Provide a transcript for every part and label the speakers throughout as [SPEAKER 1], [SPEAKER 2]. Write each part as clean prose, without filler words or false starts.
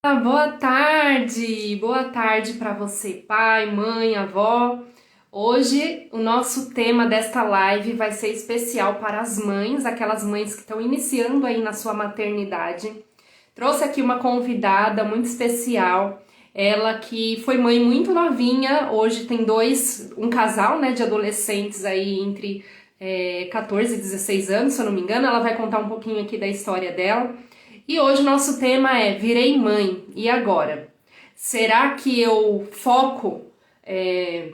[SPEAKER 1] Boa tarde para você, pai, mãe, avó. Hoje o nosso tema desta live vai ser especial para as mães, aquelas mães que estão iniciando aí na sua maternidade. Trouxe aqui uma convidada muito especial, ela que foi mãe muito novinha, hoje tem um casal, né, de adolescentes aí entre 14 e 16 anos, se eu não me engano. Ela vai contar um pouquinho aqui da história dela. E hoje o nosso tema é Virei mãe, e agora? Será que eu foco é,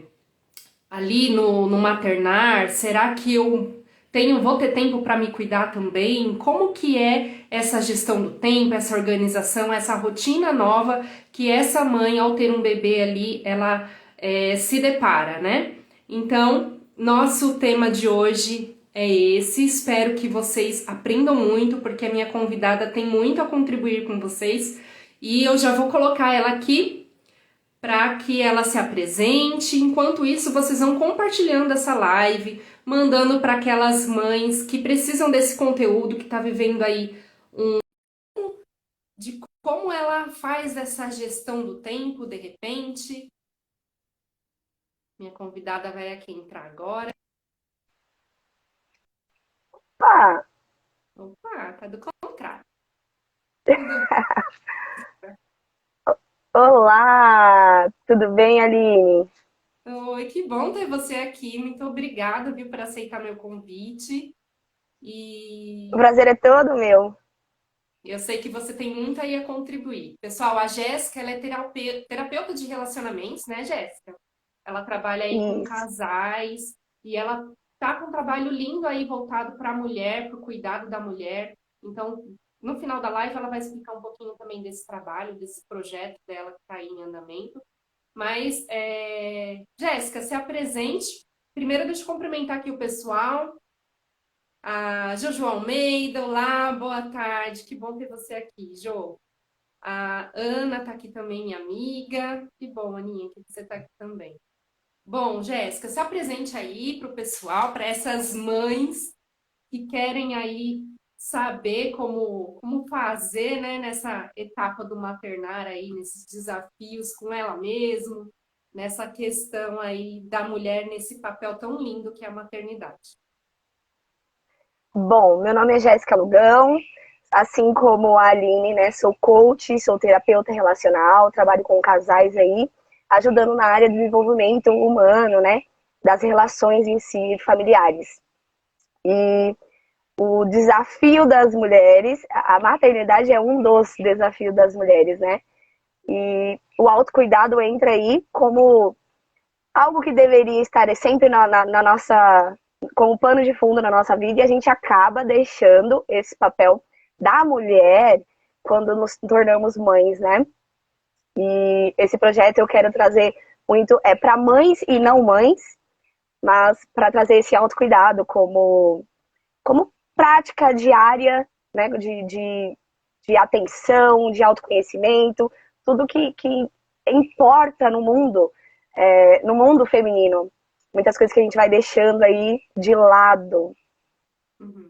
[SPEAKER 1] ali no maternar? Será que vou ter tempo para me cuidar também? Como que é essa gestão do tempo, essa organização, essa rotina nova que essa mãe, ao ter um bebê ali, ela se depara, né? Então, nosso tema de hoje é esse. Espero que vocês aprendam muito, porque a minha convidada tem muito a contribuir com vocês. E eu já vou colocar ela aqui para que ela se apresente. Enquanto isso, vocês vão compartilhando essa live, mandando para aquelas mães que precisam desse conteúdo, que está vivendo aí de como ela faz essa gestão do tempo de repente. Minha convidada vai aqui entrar agora.
[SPEAKER 2] Opa!
[SPEAKER 1] Opa, tá do contrário. Tudo
[SPEAKER 2] Olá! Tudo bem, Aline?
[SPEAKER 1] bem? Oi, que bom ter você aqui. Muito obrigada, viu, por aceitar meu convite.
[SPEAKER 2] O
[SPEAKER 1] E
[SPEAKER 2] prazer é todo meu.
[SPEAKER 1] eu sei que você tem muito aí a contribuir. Pessoal, a Jéssica, ela é terapeuta de relacionamentos, né, Jéssica? Ela trabalha aí com
[SPEAKER 2] Isso.
[SPEAKER 1] casais e ela tá com um trabalho lindo aí voltado para a mulher, para o cuidado da mulher. Então, no final da live, ela vai explicar um pouquinho também desse trabalho, desse projeto dela que está aí em andamento. Mas, Jéssica, se apresente. Primeiro, deixa eu cumprimentar aqui o pessoal. A Jojo Almeida, olá, boa tarde, que bom ter você aqui, Jo. A Ana tá aqui também, minha amiga. Que bom, Aninha, que você tá aqui também. Bom, Jéssica, se apresente aí para o pessoal, para essas mães que querem aí saber como fazer, né, nessa etapa do maternar aí, nesses desafios com ela mesma, nessa questão aí da mulher nesse papel tão lindo que é a maternidade.
[SPEAKER 2] Bom, meu nome é Jéssica Lugão, assim como a Aline, né? Sou coach, sou terapeuta relacional, trabalho com casais aí, ajudando na área do desenvolvimento humano, né? Das relações em si familiares. E o desafio das mulheres, a maternidade é um dos desafios das mulheres, né? E o autocuidado entra aí como algo que deveria estar sempre na nossa, como pano de fundo na nossa vida, e a gente acaba deixando esse papel da mulher quando nos tornamos mães, né? E esse projeto eu quero trazer muito para mães e não mães, mas para trazer esse autocuidado como prática diária, né? De atenção, de autoconhecimento, tudo que importa no mundo feminino. Muitas coisas que a gente vai deixando aí de lado.
[SPEAKER 1] Uhum.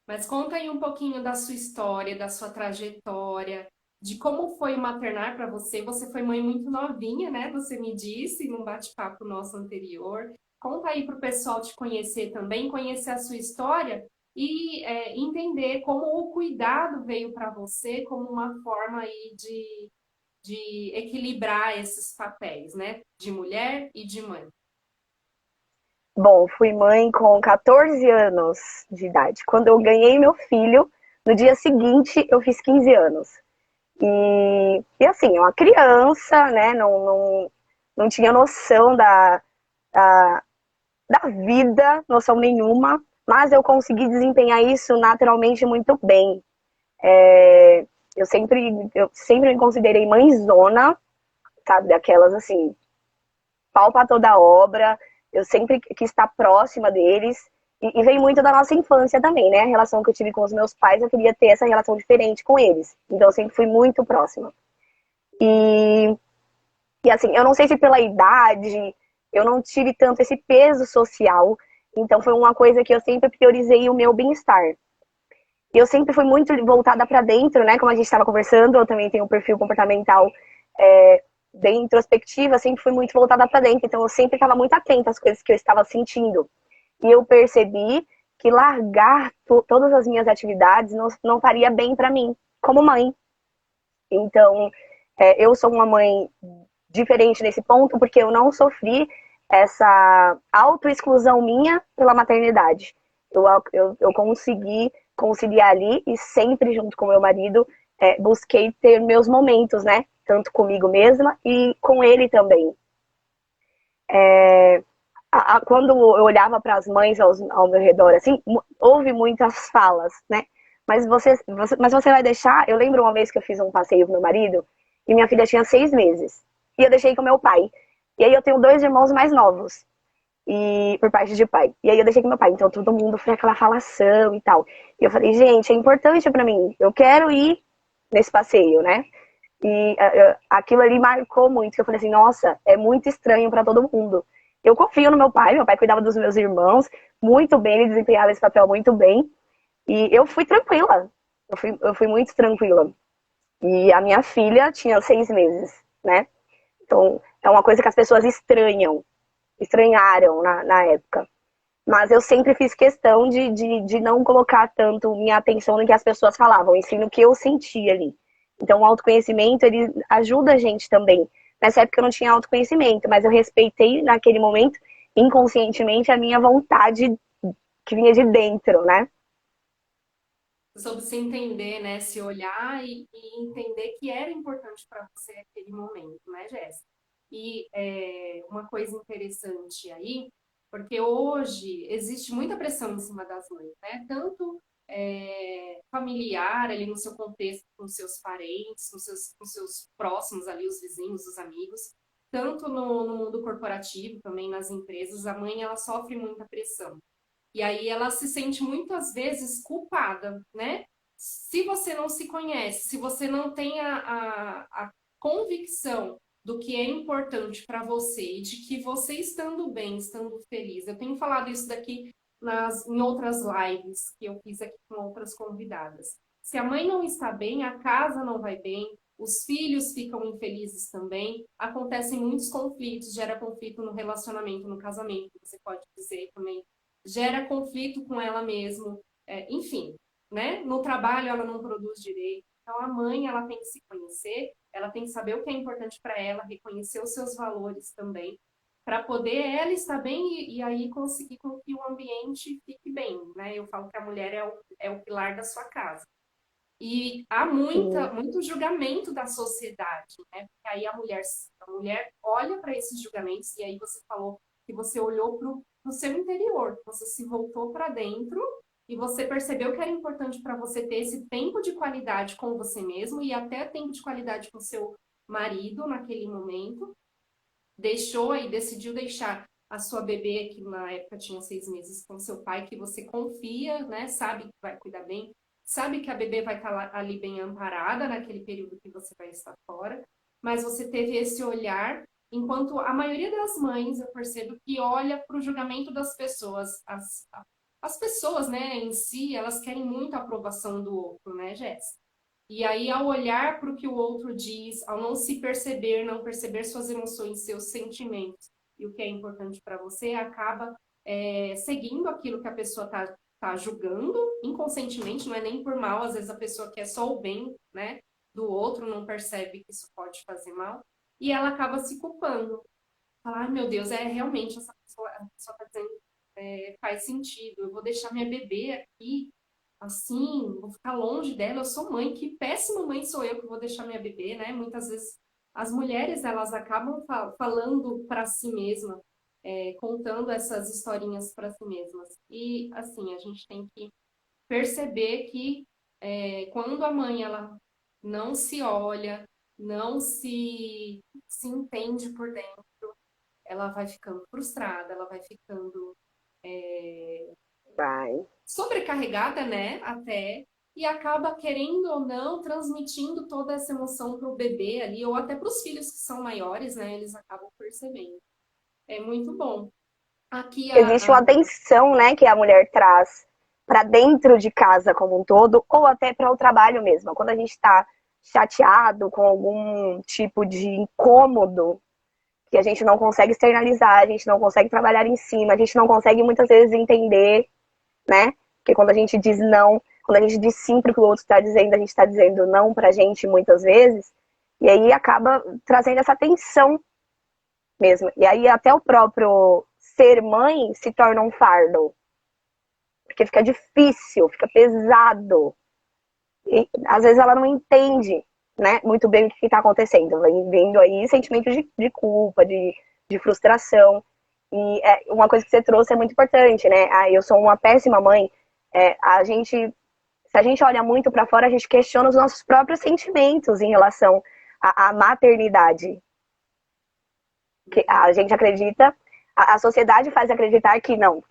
[SPEAKER 1] Mas conta aí um pouquinho da sua história, da sua trajetória, de como foi o maternar para você. Você foi mãe muito novinha, né? Você me disse num bate-papo nosso anterior. Conta aí para o pessoal te conhecer também, conhecer a sua história e entender como o cuidado veio para você como uma forma aí de equilibrar esses papéis, né? De mulher e de mãe.
[SPEAKER 2] Bom, fui mãe com 14 anos de idade. Quando eu ganhei meu filho, no dia seguinte eu fiz 15 anos. E assim, uma criança, né? Não tinha noção da, da vida, noção nenhuma, mas eu consegui desempenhar isso naturalmente muito bem. É, eu sempre me considerei mãezona, sabe? Daquelas assim, pau pra toda a obra. Eu sempre quis estar próxima deles. E vem muito da nossa infância também, né? A relação que eu tive com os meus pais, eu queria ter essa relação diferente com eles. Então eu sempre fui muito próxima. E, e assim, eu não sei se pela idade, eu não tive tanto esse peso social. Então foi uma coisa que eu sempre priorizei o meu bem-estar. E eu sempre fui muito voltada para dentro, né? Como a gente estava conversando, eu também tenho um perfil comportamental bem introspectiva, sempre fui muito voltada para dentro. Então eu sempre estava muito atenta às coisas que eu estava sentindo. E eu percebi que largar todas as minhas atividades não faria bem para mim, como mãe. Então, eu sou uma mãe diferente nesse ponto, porque eu não sofri essa autoexclusão minha pela maternidade. Eu consegui conciliar ali e sempre junto com meu marido busquei ter meus momentos, né? Tanto comigo mesma e com ele também. Quando eu olhava para as mães ao meu redor, assim, houve muitas falas, né? Mas você vai deixar. Eu lembro uma vez que eu fiz um passeio com meu marido e minha filha tinha 6 meses. E eu deixei com meu pai. E aí eu tenho 2 irmãos mais novos, e por parte de pai. E aí eu deixei com meu pai. Então todo mundo foi aquela falação e tal. E eu falei, gente, é importante para mim. Eu quero ir nesse passeio, né? E aquilo ali marcou muito. Eu falei assim, nossa, é muito estranho para todo mundo. Eu confio no meu pai cuidava dos meus irmãos muito bem, ele desempenhava esse papel muito bem. E eu fui tranquila. Eu fui muito tranquila. E a minha filha tinha 6 meses, né? Então, é uma coisa que as pessoas estranharam na época. Mas eu sempre fiz questão de não colocar tanto minha atenção no que as pessoas falavam, e sim no que eu sentia ali. Então, o autoconhecimento, ele ajuda a gente também. Nessa época eu não tinha autoconhecimento, mas eu respeitei naquele momento, inconscientemente, a minha vontade que vinha de dentro, né?
[SPEAKER 1] Sobre se entender, né? Se olhar e entender que era importante para você aquele momento, né, Jéssica? E uma coisa interessante aí, porque hoje existe muita pressão em cima das mães, né? Tanto familiar, ali no seu contexto, com seus parentes, com seus próximos ali, os vizinhos, os amigos, tanto no mundo corporativo, também nas empresas, a mãe ela sofre muita pressão. E aí ela se sente muitas vezes culpada, né? Se você não se conhece, se você não tem a convicção do que é importante para você e de que você estando bem, estando feliz. Eu tenho falado isso daqui em outras lives que eu fiz aqui com outras convidadas. Se a mãe não está bem, a casa não vai bem, os filhos ficam infelizes também, acontecem muitos conflitos, gera conflito no relacionamento, no casamento, você pode dizer também, gera conflito com ela mesma, enfim, né? No trabalho ela não produz direito. Então a mãe ela tem que se conhecer, ela tem que saber o que é importante para ela, reconhecer os seus valores também, para poder ela estar bem e aí conseguir com que o ambiente fique bem, né? Eu falo que a mulher é o pilar da sua casa. E há
[SPEAKER 2] Sim.
[SPEAKER 1] muito julgamento da sociedade, né? Porque aí a mulher olha para esses julgamentos, e aí você falou que você olhou para o seu interior, você se voltou para dentro e você percebeu que era importante para você ter esse tempo de qualidade com você mesmo e até tempo de qualidade com seu marido naquele momento. Deixou aí, decidiu deixar a sua bebê, que na época tinha 6 meses, com seu pai, que você confia, né? Sabe que vai cuidar bem, sabe que a bebê vai estar ali bem amparada naquele período que você vai estar fora, mas você teve esse olhar, enquanto a maioria das mães, eu percebo que olha para o julgamento das pessoas, as pessoas, né, em si, elas querem muito a aprovação do outro, né, Jéssica? E aí, ao olhar para o que o outro diz, ao não se perceber, não perceber suas emoções, seus sentimentos e o que é importante para você, acaba seguindo aquilo que a pessoa tá julgando inconscientemente, não é nem por mal, às vezes a pessoa quer só o bem, né, do outro, não percebe que isso pode fazer mal, e ela acaba se culpando. Fala, ai meu Deus, realmente essa pessoa, a pessoa está dizendo, faz sentido, eu vou deixar minha bebê aqui assim, vou ficar longe dela, eu sou mãe, que péssima mãe sou eu que vou deixar minha bebê, né? Muitas vezes as mulheres, elas acabam falando para si mesma, contando essas historinhas para si mesmas. E, assim, a gente tem que perceber que quando a mãe, ela não se olha, não se entende por dentro, ela vai ficando frustrada, ela vai ficando
[SPEAKER 2] Vai.
[SPEAKER 1] sobrecarregada, né, até, e acaba querendo ou não transmitindo toda essa emoção para o bebê ali, ou até para os filhos que são maiores, né, eles acabam percebendo. É muito bom. Aqui
[SPEAKER 2] Existe uma tensão, né, que a mulher traz. para dentro de casa como um todo, ou até para o trabalho mesmo. Quando a gente está chateado com algum tipo de incômodo que a gente não consegue externalizar, a gente não consegue trabalhar em cima, a gente não consegue muitas vezes entender, né? Porque quando a gente diz não, quando a gente diz sim para o que o outro está dizendo, a gente está dizendo não para a gente muitas vezes, e aí acaba trazendo essa tensão mesmo. E aí até o próprio ser mãe se torna um fardo, porque fica difícil, fica pesado. E às vezes ela não entende, né, muito bem o que está acontecendo. Vem vindo aí sentimentos de culpa, de frustração. E uma coisa que você trouxe é muito importante, né? Ah, eu sou uma péssima mãe. Se a gente olha muito para fora, a gente questiona os nossos próprios sentimentos em relação à maternidade. Que a gente acredita, a sociedade faz acreditar que não.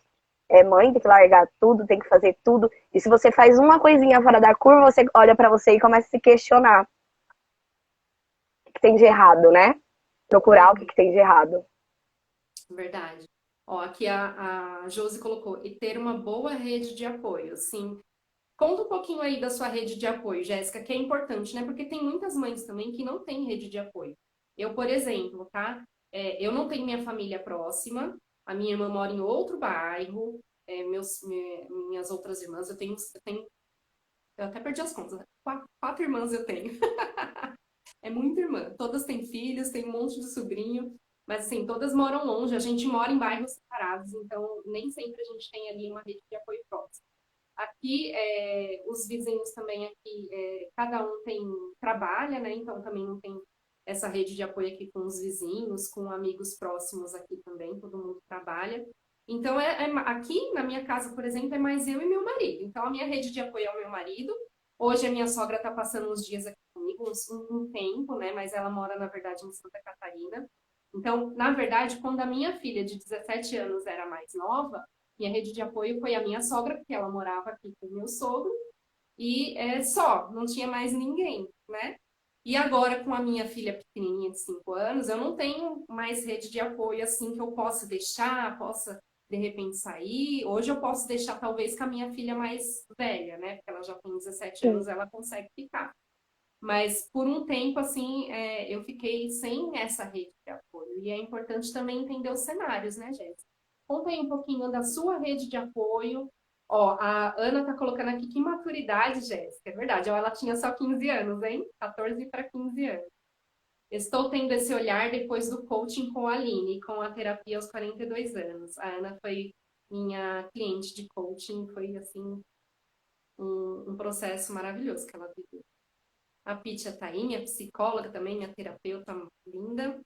[SPEAKER 2] É mãe, tem que largar tudo, tem que fazer tudo. E se você faz uma coisinha fora da curva, você olha pra você e começa a se questionar. O que tem de errado, né? Procurar o que tem de errado.
[SPEAKER 1] Verdade. Ó, aqui a Josi colocou, e ter uma boa rede de apoio, sim. Conta um pouquinho aí da sua rede de apoio, Jéssica, que é importante, né? Porque tem muitas mães também que não têm rede de apoio. Eu, por exemplo, tá? Eu não tenho minha família próxima, a minha irmã mora em outro bairro, minhas outras irmãs, eu até perdi as contas, né? Quatro irmãs eu tenho. É muita irmã. Todas têm filhos, tem um monte de sobrinho, mas assim, todas moram longe, a gente mora em bairros separados, então nem sempre a gente tem ali uma rede de apoio próxima. Aqui, os vizinhos também aqui, cada um trabalha, né? Então também não tem essa rede de apoio aqui com os vizinhos, com amigos próximos aqui também, todo mundo trabalha. Então, aqui na minha casa, por exemplo, é mais eu e meu marido. Então, a minha rede de apoio é o meu marido. Hoje a minha sogra está passando uns dias aqui comigo, um tempo, né? Mas ela mora, na verdade, em Santa Catarina. Então, na verdade, quando a minha filha de 17 anos era mais nova, minha rede de apoio foi a minha sogra, porque ela morava aqui com o meu sogro, e não tinha mais ninguém, né? E agora, com a minha filha pequenininha de 5 anos, eu não tenho mais rede de apoio assim que eu possa de repente sair. Hoje eu posso deixar talvez com a minha filha mais velha, né? Porque ela já tem 17 anos,
[SPEAKER 2] Sim.
[SPEAKER 1] ela consegue ficar. Mas por um tempo, assim, eu fiquei sem essa rede de apoio. E é importante também entender os cenários, né, Jéssica? Conta aí um pouquinho da sua rede de apoio. Ó, a Ana tá colocando aqui que maturidade, Jéssica. É verdade, ó, ela tinha só 15 anos, hein? 14 para 15 anos. Estou tendo esse olhar depois do coaching com a Aline, com a terapia aos 42 anos. A Ana foi minha cliente de coaching, foi, assim, um processo maravilhoso que ela viveu. A Pitia tá aí, minha psicóloga também, minha terapeuta linda.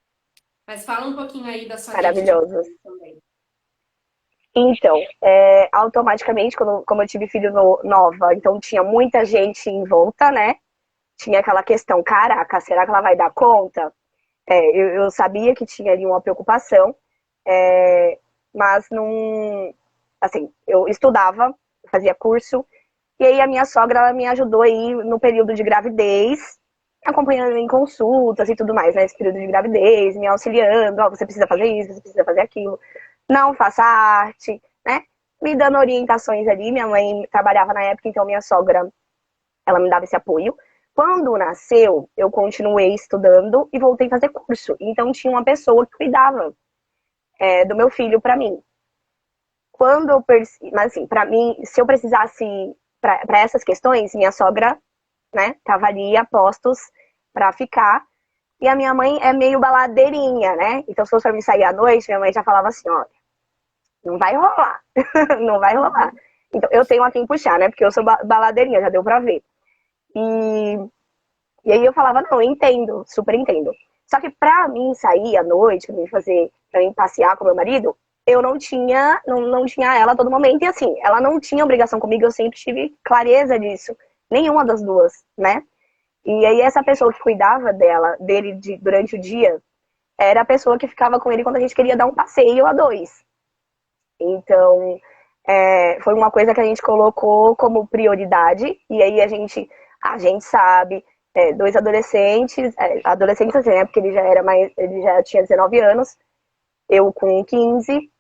[SPEAKER 1] Mas fala um pouquinho aí da sua rede de
[SPEAKER 2] Maravilhoso.
[SPEAKER 1] apoio também.
[SPEAKER 2] Então, automaticamente, como eu tive filho nova, então tinha muita gente em volta, né? Tinha aquela questão, caraca, será que ela vai dar conta? Eu sabia que tinha ali uma preocupação, mas não. Assim, eu estudava, fazia curso, e aí a minha sogra ela me ajudou aí no período de gravidez, acompanhando em consultas e tudo mais, né? Esse período de gravidez, me auxiliando, você precisa fazer isso, você precisa fazer aquilo, não faça arte, né? Me dando orientações ali. Minha mãe trabalhava na época, então minha sogra, ela me dava esse apoio. Quando nasceu, eu continuei estudando e voltei a fazer curso. Então tinha uma pessoa que cuidava do meu filho para mim. Mas assim, para mim, se eu precisasse para essas questões, minha sogra, né, tava ali a postos para ficar. E a minha mãe é meio baladeirinha, né? Então se fosse pra mim sair à noite, minha mãe já falava assim, olha, não vai rolar, não vai rolar. Então eu tenho a quem puxar, né? Porque eu sou baladeirinha, já deu pra ver. E aí eu falava, não, eu entendo, super entendo. Só que pra mim sair à noite, pra mim passear com meu marido, eu não tinha ela a todo momento. E assim, ela não tinha obrigação comigo, eu sempre tive clareza disso. Nenhuma das duas, né? E aí essa pessoa que cuidava dele durante o dia, era a pessoa que ficava com ele quando a gente queria dar um passeio a dois. Então, foi uma coisa que a gente colocou como prioridade. E aí a gente sabe, dois adolescentes, adolescentes assim, né? Porque ele já tinha 19 anos, eu com 15.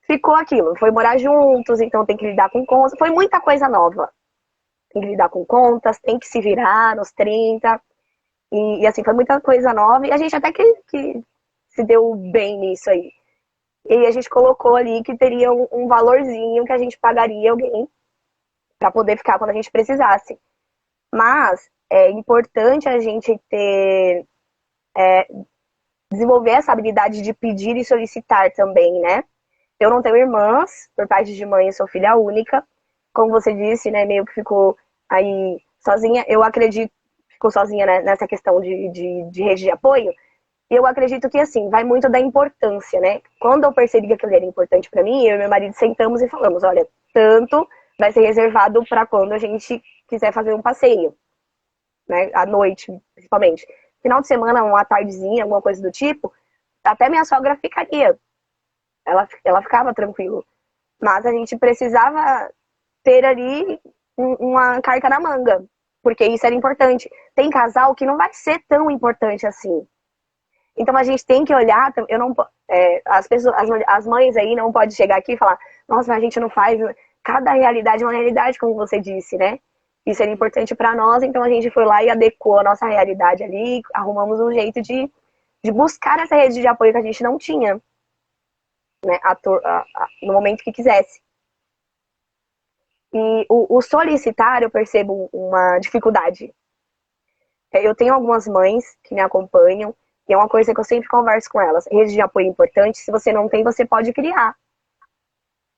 [SPEAKER 2] ficou aquilo. Foi morar juntos, então tem que lidar com contas. Foi muita coisa nova. Tem que lidar com contas, tem que se virar nos 30. E assim, foi muita coisa nova. E a gente até que se deu bem nisso aí. E aí a gente colocou ali que teria um valorzinho que a gente pagaria alguém para poder ficar quando a gente precisasse. Mas é importante a gente desenvolver essa habilidade de pedir e solicitar também, né? Eu não tenho irmãs, por parte de mãe eu sou filha única. Como você disse, né, meio que ficou aí sozinha. Eu acredito, ficou sozinha, né, nessa questão de rede de apoio. E eu acredito que, assim, vai muito da importância, né? Quando eu percebi que aquilo era importante para mim, eu e meu marido sentamos e falamos, olha, tanto vai ser reservado para quando a gente quiser fazer um passeio, né? À noite, principalmente. Final de semana, uma tardezinha, alguma coisa do tipo, até minha sogra ficaria. Ela ficava tranquilo. Mas a gente precisava ter ali uma carta na manga, porque isso era importante. Tem casal que não vai ser tão importante assim. Então a gente tem que olhar, eu não, as pessoas, as mães aí não podem chegar aqui e falar, nossa, mas a gente não faz. Cada realidade é uma realidade, como você disse, né? Isso era importante para nós, então a gente foi lá e adequou a nossa realidade ali, arrumamos um jeito de buscar essa rede de apoio que a gente não tinha, né? No momento que quisesse. E o solicitar, eu percebo uma dificuldade. Eu tenho algumas mães que me acompanham, e é uma coisa que eu sempre converso com elas. Rede de apoio é importante, se você não tem, você pode criar,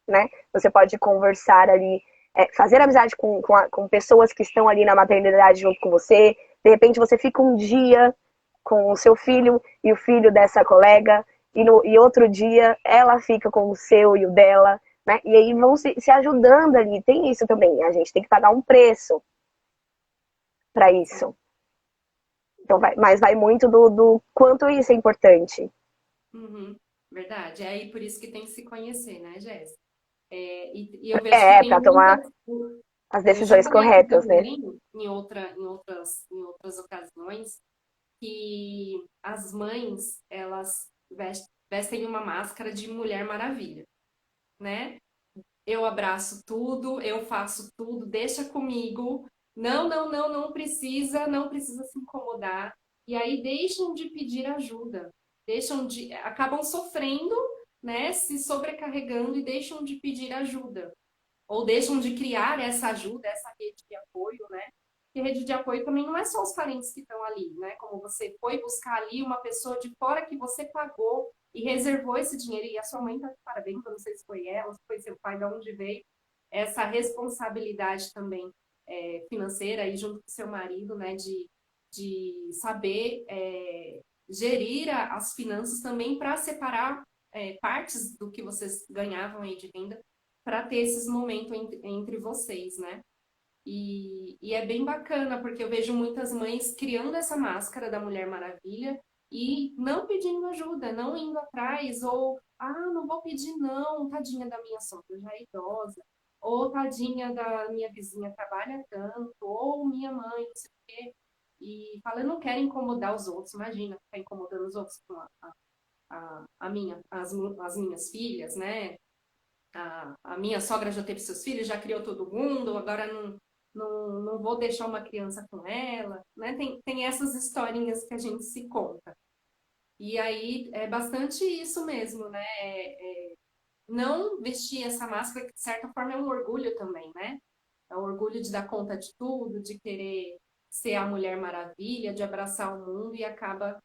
[SPEAKER 2] né? Você pode conversar ali, fazer amizade com pessoas que estão ali na maternidade junto com você. De repente você fica um dia com o seu filho e o filho dessa colega, e outro dia ela fica com o seu e o dela, né? E aí vão se ajudando ali. Tem isso também, a gente tem que pagar um preço para isso. Então mas vai muito do quanto isso é importante.
[SPEAKER 1] Uhum, verdade. É aí por isso que tem que se conhecer, né, Jéssica? E eu vejo que tem
[SPEAKER 2] Para tomar
[SPEAKER 1] muitas.
[SPEAKER 2] as
[SPEAKER 1] Eu já
[SPEAKER 2] decisões
[SPEAKER 1] falei aqui
[SPEAKER 2] corretas, né?
[SPEAKER 1] também, em outras ocasiões, que as mães, elas vestem uma máscara de Mulher Maravilha, né? Eu abraço tudo, eu faço tudo, deixa comigo. Não, não, não, não precisa se incomodar. E aí deixam de pedir ajuda, acabam sofrendo, né, se sobrecarregando e deixam de pedir ajuda. Ou deixam de criar essa ajuda, essa rede de apoio, né? E rede de apoio também não é só os parentes que estão ali, né? Como você foi buscar ali uma pessoa de fora que você pagou e reservou esse dinheiro. E a sua mãe tá de parabéns, eu não sei se foi ela, se foi seu pai, de onde veio essa responsabilidade também financeira aí junto com seu marido, né? De saber gerir as finanças também para separar partes do que vocês ganhavam aí de renda para ter esses momentos entre vocês, né? E é bem bacana, porque eu vejo muitas mães criando essa máscara da Mulher Maravilha e não pedindo ajuda, não indo atrás, ou, não vou pedir não, tadinha da minha sogra, já é idosa, ou tadinha da minha vizinha, trabalha tanto, ou minha mãe, não sei o quê. E fala, eu não quero incomodar os outros, imagina ficar incomodando os outros com as minhas filhas, né? A minha sogra já teve seus filhos, já criou todo mundo, agora não vou deixar uma criança com ela, né? Tem essas historinhas que a gente se conta. E aí é bastante isso mesmo, né? Não vestir essa máscara, que de certa forma é um orgulho também, né? É o orgulho de dar conta de tudo, de querer ser a Mulher Maravilha, de abraçar o mundo e acaba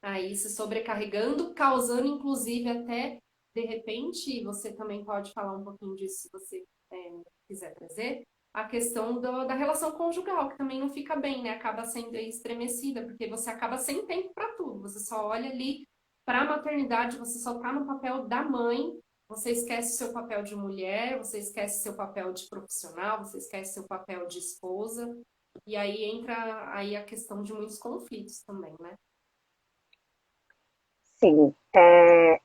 [SPEAKER 1] aí se sobrecarregando, causando inclusive até, de repente, você também pode falar um pouquinho disso se você quiser trazer, a questão da relação conjugal, que também não fica bem, né? Acaba sendo aí estremecida, porque você acaba sem tempo para tudo, você só olha ali para a maternidade, você só tá no papel da mãe, você esquece seu papel de mulher, você esquece seu papel de profissional, você esquece seu papel de esposa, e aí entra aí a questão de muitos conflitos também, né?
[SPEAKER 2] Sim.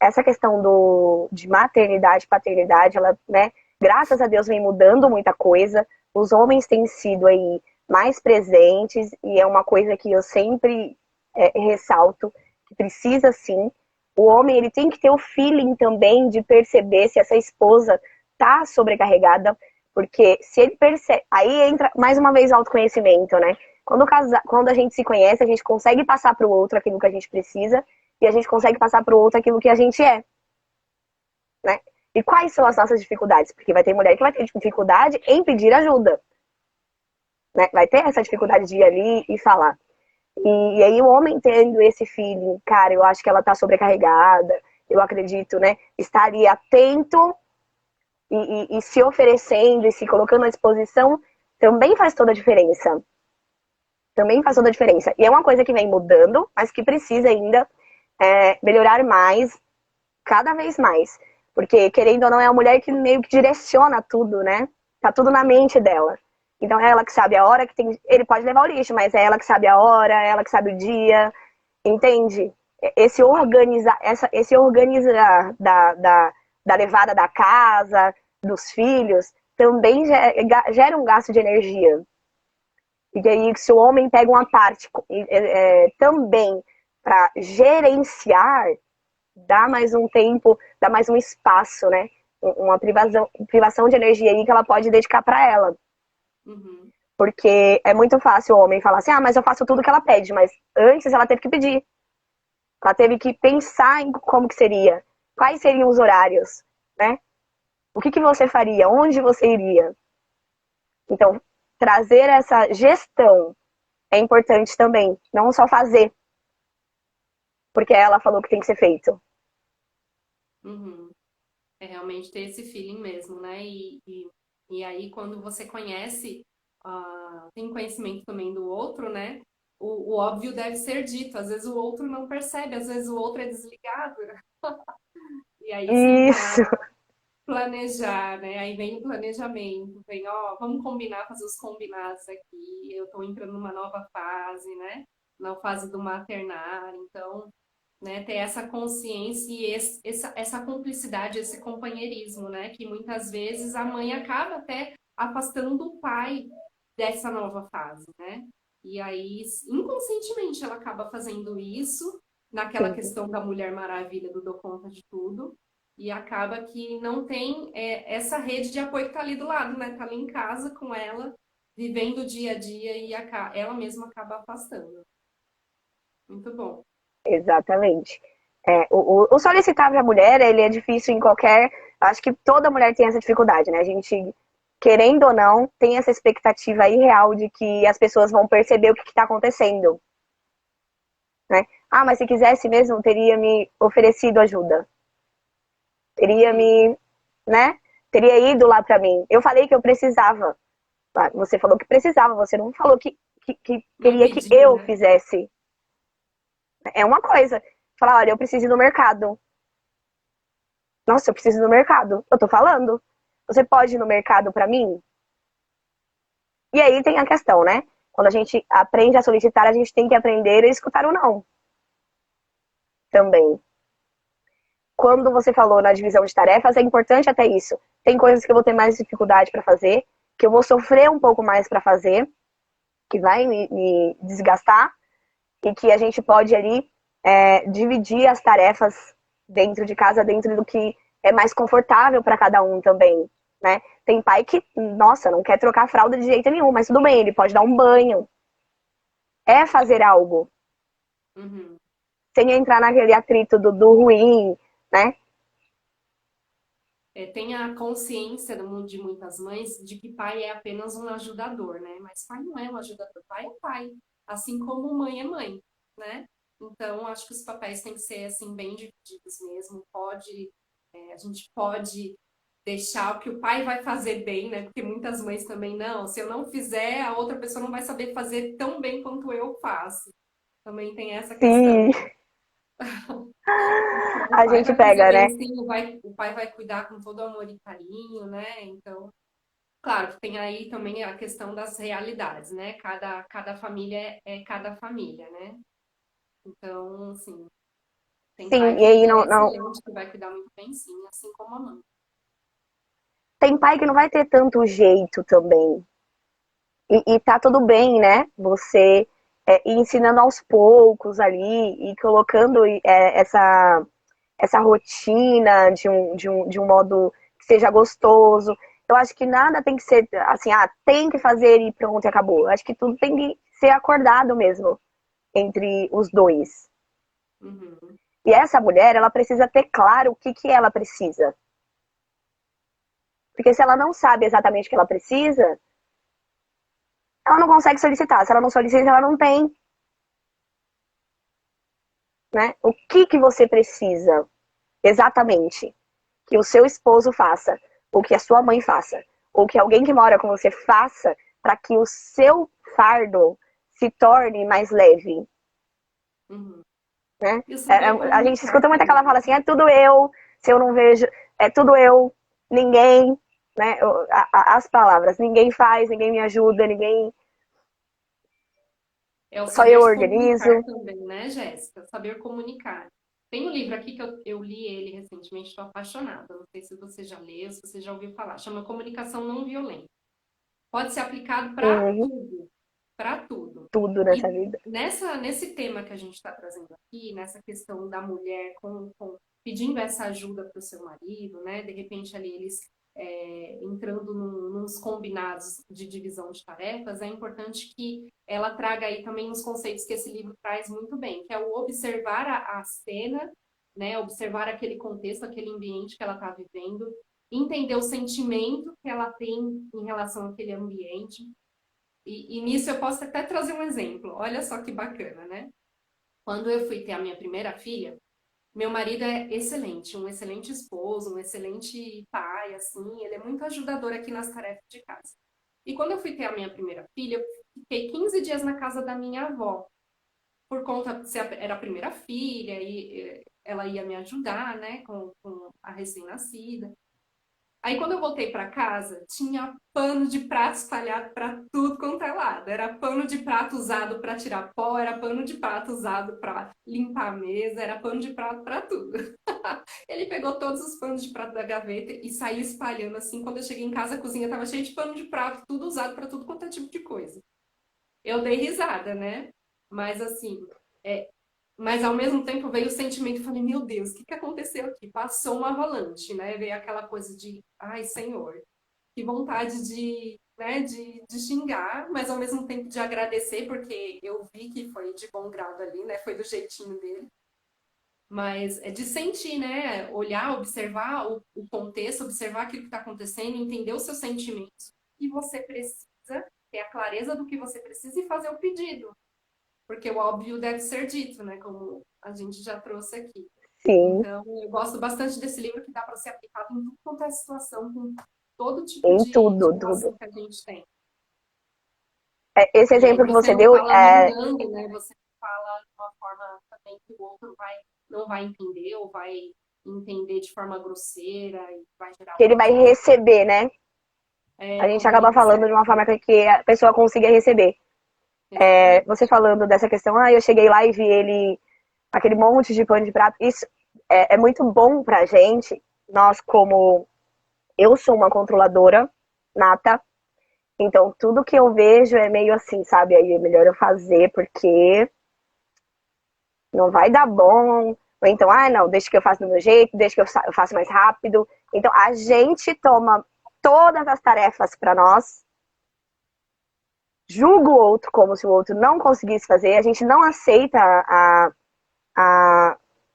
[SPEAKER 2] Essa questão de maternidade, paternidade, ela, né, graças a Deus vem mudando muita coisa. Os homens têm sido aí mais presentes e é uma coisa que eu sempre ressalto, que precisa sim. O homem, ele tem que ter o feeling também de perceber se essa esposa tá sobrecarregada, porque se ele percebe, aí entra mais uma vez o autoconhecimento, né? Quando a gente se conhece, a gente consegue passar para o outro aquilo que a gente precisa e a gente consegue passar para o outro aquilo que a gente é, né? E quais são as nossas dificuldades? Porque vai ter mulher que vai ter dificuldade em pedir ajuda, né? Vai ter essa dificuldade de ir ali e falar. E aí o homem tendo esse feeling, cara, eu acho que ela tá sobrecarregada, eu acredito, né? Estaria atento e se oferecendo e se colocando à disposição, também faz toda a diferença. Também faz toda a diferença. E é uma coisa que vem mudando, mas que precisa ainda melhorar mais, cada vez mais. Porque, querendo ou não, é a mulher que meio que direciona tudo, né? Tá tudo na mente dela. Então é ela que sabe a hora que tem. Ele pode levar o lixo, mas é ela que sabe a hora, é ela que sabe o dia. Entende? Esse organizar da levada da casa, dos filhos, também gera um gasto de energia. E aí, se o homem pega uma parte também para gerenciar, dá mais um tempo, dá mais um espaço, né? Uma privação de energia aí que ela pode dedicar para ela.
[SPEAKER 1] Uhum.
[SPEAKER 2] Porque é muito fácil o homem falar assim, mas eu faço tudo que ela pede, mas antes ela teve que pedir. Ela teve que pensar em como que seria, quais seriam os horários, né? O que você faria, onde você iria. Então, trazer essa gestão é importante também, não só fazer, porque ela falou que tem que ser feito.
[SPEAKER 1] Uhum. É realmente ter esse feeling mesmo, né? E aí, quando você conhece, tem conhecimento também do outro, né? O óbvio deve ser dito. Às vezes o outro não percebe, às vezes o outro é desligado. E aí sim,
[SPEAKER 2] Isso,
[SPEAKER 1] planejar, né? Aí vem o planejamento, vem, ó, vamos combinar, fazer os combinados aqui. Eu tô entrando numa nova fase, né? Na fase do maternar, então, né, ter essa consciência e essa cumplicidade, esse companheirismo, né? Que muitas vezes a mãe acaba até afastando o pai dessa nova fase, né? E aí, inconscientemente, ela acaba fazendo isso naquela
[SPEAKER 2] sim,
[SPEAKER 1] questão da Mulher Maravilha, do dou conta de tudo, e acaba que não tem essa rede de apoio que tá ali do lado, né? Tá ali em casa com ela, vivendo o dia a dia e ela mesma acaba afastando. Muito bom.
[SPEAKER 2] exatamente. O solicitar para a mulher, ele é difícil em qualquer. Acho que toda mulher tem essa dificuldade, né? A gente, querendo ou não, tem essa expectativa aí real de que as pessoas vão perceber o que está acontecendo, né? Mas se quisesse mesmo, teria me oferecido ajuda. Teria
[SPEAKER 1] Uhum.
[SPEAKER 2] me, né? Teria ido lá para mim. Eu falei que eu precisava. Você falou que precisava, você não falou que
[SPEAKER 1] Não
[SPEAKER 2] queria que
[SPEAKER 1] pediu,
[SPEAKER 2] eu
[SPEAKER 1] né?
[SPEAKER 2] fizesse. É uma coisa. Falar, olha, eu preciso ir no mercado. Nossa, eu preciso ir no mercado. Eu tô falando. Você pode ir no mercado para mim? E aí tem a questão, né? Quando a gente aprende a solicitar, a gente tem que aprender a escutar o não também. Quando você falou na divisão de tarefas, é importante até isso. Tem coisas que eu vou ter mais dificuldade para fazer, que eu vou sofrer um pouco mais para fazer, que vai me desgastar, e que a gente pode ali dividir as tarefas dentro de casa, dentro do que é mais confortável para cada um também, né? Tem pai que, nossa, não quer trocar a fralda de jeito nenhum, mas tudo bem, ele pode dar um banho. É fazer algo,
[SPEAKER 1] Uhum.
[SPEAKER 2] sem entrar naquele atrito do ruim, né?
[SPEAKER 1] Tem a consciência de muitas mães de que pai é apenas um ajudador, né? Mas pai não é um ajudador, pai é pai, assim como mãe é mãe, né? Então, acho que os papéis têm que ser, assim, bem divididos mesmo. A gente pode deixar o que o pai vai fazer bem, né? Porque muitas mães também não. Se eu não fizer, a outra pessoa não vai saber fazer tão bem quanto eu faço. Também tem essa questão,
[SPEAKER 2] Sim,
[SPEAKER 1] né? Então, o
[SPEAKER 2] a
[SPEAKER 1] pai
[SPEAKER 2] gente
[SPEAKER 1] vai fazer
[SPEAKER 2] pega,
[SPEAKER 1] bem
[SPEAKER 2] né?
[SPEAKER 1] sim, o pai vai cuidar com todo amor e carinho, né? Então, claro que tem aí também a questão das realidades, né? Cada família é cada família, né? Então, assim, tem pai
[SPEAKER 2] Sim, e aí
[SPEAKER 1] que é
[SPEAKER 2] não,
[SPEAKER 1] excelente, que vai cuidar muito bem sim, assim como a mãe.
[SPEAKER 2] tem pai que não vai ter tanto jeito também. E tá tudo bem, né? Você ir ensinando aos poucos ali e colocando essa rotina de um modo que seja gostoso. Eu acho que nada tem que ser assim, tem que fazer e pronto, e acabou. Eu acho que tudo tem que ser acordado mesmo entre os dois.
[SPEAKER 1] Uhum.
[SPEAKER 2] E essa mulher, ela precisa ter claro o que ela precisa. Porque se ela não sabe exatamente o que ela precisa, ela não consegue solicitar. Se ela não solicita, ela não tem. Né? O que você precisa exatamente que o seu esposo faça, ou que a sua mãe faça, ou que alguém que mora com você faça para que o seu fardo se torne mais leve.
[SPEAKER 1] Uhum.
[SPEAKER 2] Né?
[SPEAKER 1] E o saber
[SPEAKER 2] A gente
[SPEAKER 1] comunicar
[SPEAKER 2] escuta muito aquela
[SPEAKER 1] também.
[SPEAKER 2] fala assim, é tudo eu, se eu não vejo, é tudo eu, ninguém, né? As palavras, ninguém faz, ninguém me ajuda, ninguém,
[SPEAKER 1] É o
[SPEAKER 2] só eu
[SPEAKER 1] saber se comunicar
[SPEAKER 2] organizo.
[SPEAKER 1] também, né, Jéssica? Saber comunicar. Tem um livro aqui que eu li ele recentemente, estou apaixonada. Não sei se você já leu, se você já ouviu falar. Chama Comunicação Não Violenta. Pode ser aplicado para
[SPEAKER 2] Uhum,
[SPEAKER 1] tudo, para tudo.
[SPEAKER 2] tudo nessa
[SPEAKER 1] E
[SPEAKER 2] vida.
[SPEAKER 1] nesse tema que a gente está trazendo aqui, nessa questão da mulher pedindo essa ajuda para o seu marido, né? De repente ali eles entrando nos combinados de divisão de tarefas, é importante que ela traga aí também os conceitos que esse livro traz muito bem, que é o observar a cena, né? Observar aquele contexto, aquele ambiente que ela está vivendo, entender o sentimento que ela tem em relação àquele ambiente. E nisso eu posso até trazer um exemplo. Olha só que bacana, né? Quando eu fui ter a minha primeira filha, meu marido é excelente, um excelente esposo, um excelente pai, assim, ele é muito ajudador aqui nas tarefas de casa. E quando eu fui ter a minha primeira filha, eu fiquei 15 dias na casa da minha avó, por conta de ser era a primeira filha e ela ia me ajudar, né, com a recém-nascida. Aí quando eu voltei para casa, tinha pano de prato espalhado para tudo quanto é lado. Era pano de prato usado para tirar pó, era pano de prato usado para limpar a mesa, era pano de prato para tudo. Ele pegou todos os panos de prato da gaveta e saiu espalhando assim. Quando eu cheguei em casa, a cozinha estava cheia de pano de prato, tudo usado para tudo quanto é tipo de coisa. Eu dei risada, né? Mas assim, é, mas ao mesmo tempo veio o sentimento, eu falei, meu Deus, o que que aconteceu aqui? Passou uma avalanche, né? Veio aquela coisa de, ai, Senhor, que vontade de, né, de xingar, mas ao mesmo tempo de agradecer, porque eu vi que foi de bom grado ali, né? Foi do jeitinho dele. Mas é de sentir, né? Olhar, observar o contexto, observar aquilo que está acontecendo, entender os seus sentimentos. E você precisa ter a clareza do que você precisa e fazer o pedido. Porque o óbvio deve ser dito, né? Como a gente já trouxe aqui.
[SPEAKER 2] Sim,
[SPEAKER 1] Então, eu gosto bastante desse livro que dá para ser aplicado em tudo quanto é situação, com todo tipo
[SPEAKER 2] em
[SPEAKER 1] de
[SPEAKER 2] tudo, tudo.
[SPEAKER 1] relação que a gente tem.
[SPEAKER 2] Esse
[SPEAKER 1] E aí
[SPEAKER 2] exemplo que
[SPEAKER 1] você
[SPEAKER 2] você
[SPEAKER 1] não
[SPEAKER 2] deu,
[SPEAKER 1] fala mandando, né? Você fala de uma forma também que o outro não vai entender ou vai entender de forma grosseira e vai gerar
[SPEAKER 2] que
[SPEAKER 1] um
[SPEAKER 2] ele vai
[SPEAKER 1] conflito.
[SPEAKER 2] receber, né? A gente
[SPEAKER 1] Quando ele
[SPEAKER 2] acaba falando
[SPEAKER 1] recebe.
[SPEAKER 2] de uma forma que a pessoa consiga receber.
[SPEAKER 1] Exatamente.
[SPEAKER 2] Você falando dessa questão, eu cheguei lá e vi ele, aquele monte de pano de prato. Isso é muito bom pra gente. Nós, como eu sou uma controladora nata, então tudo que eu vejo é meio assim, sabe? Aí é melhor eu fazer porque não vai dar bom. Ou então, não, deixa que eu faço do meu jeito, deixa que eu faço mais rápido. Então a gente toma todas as tarefas pra nós, julga o outro como se o outro não conseguisse fazer, a gente não aceita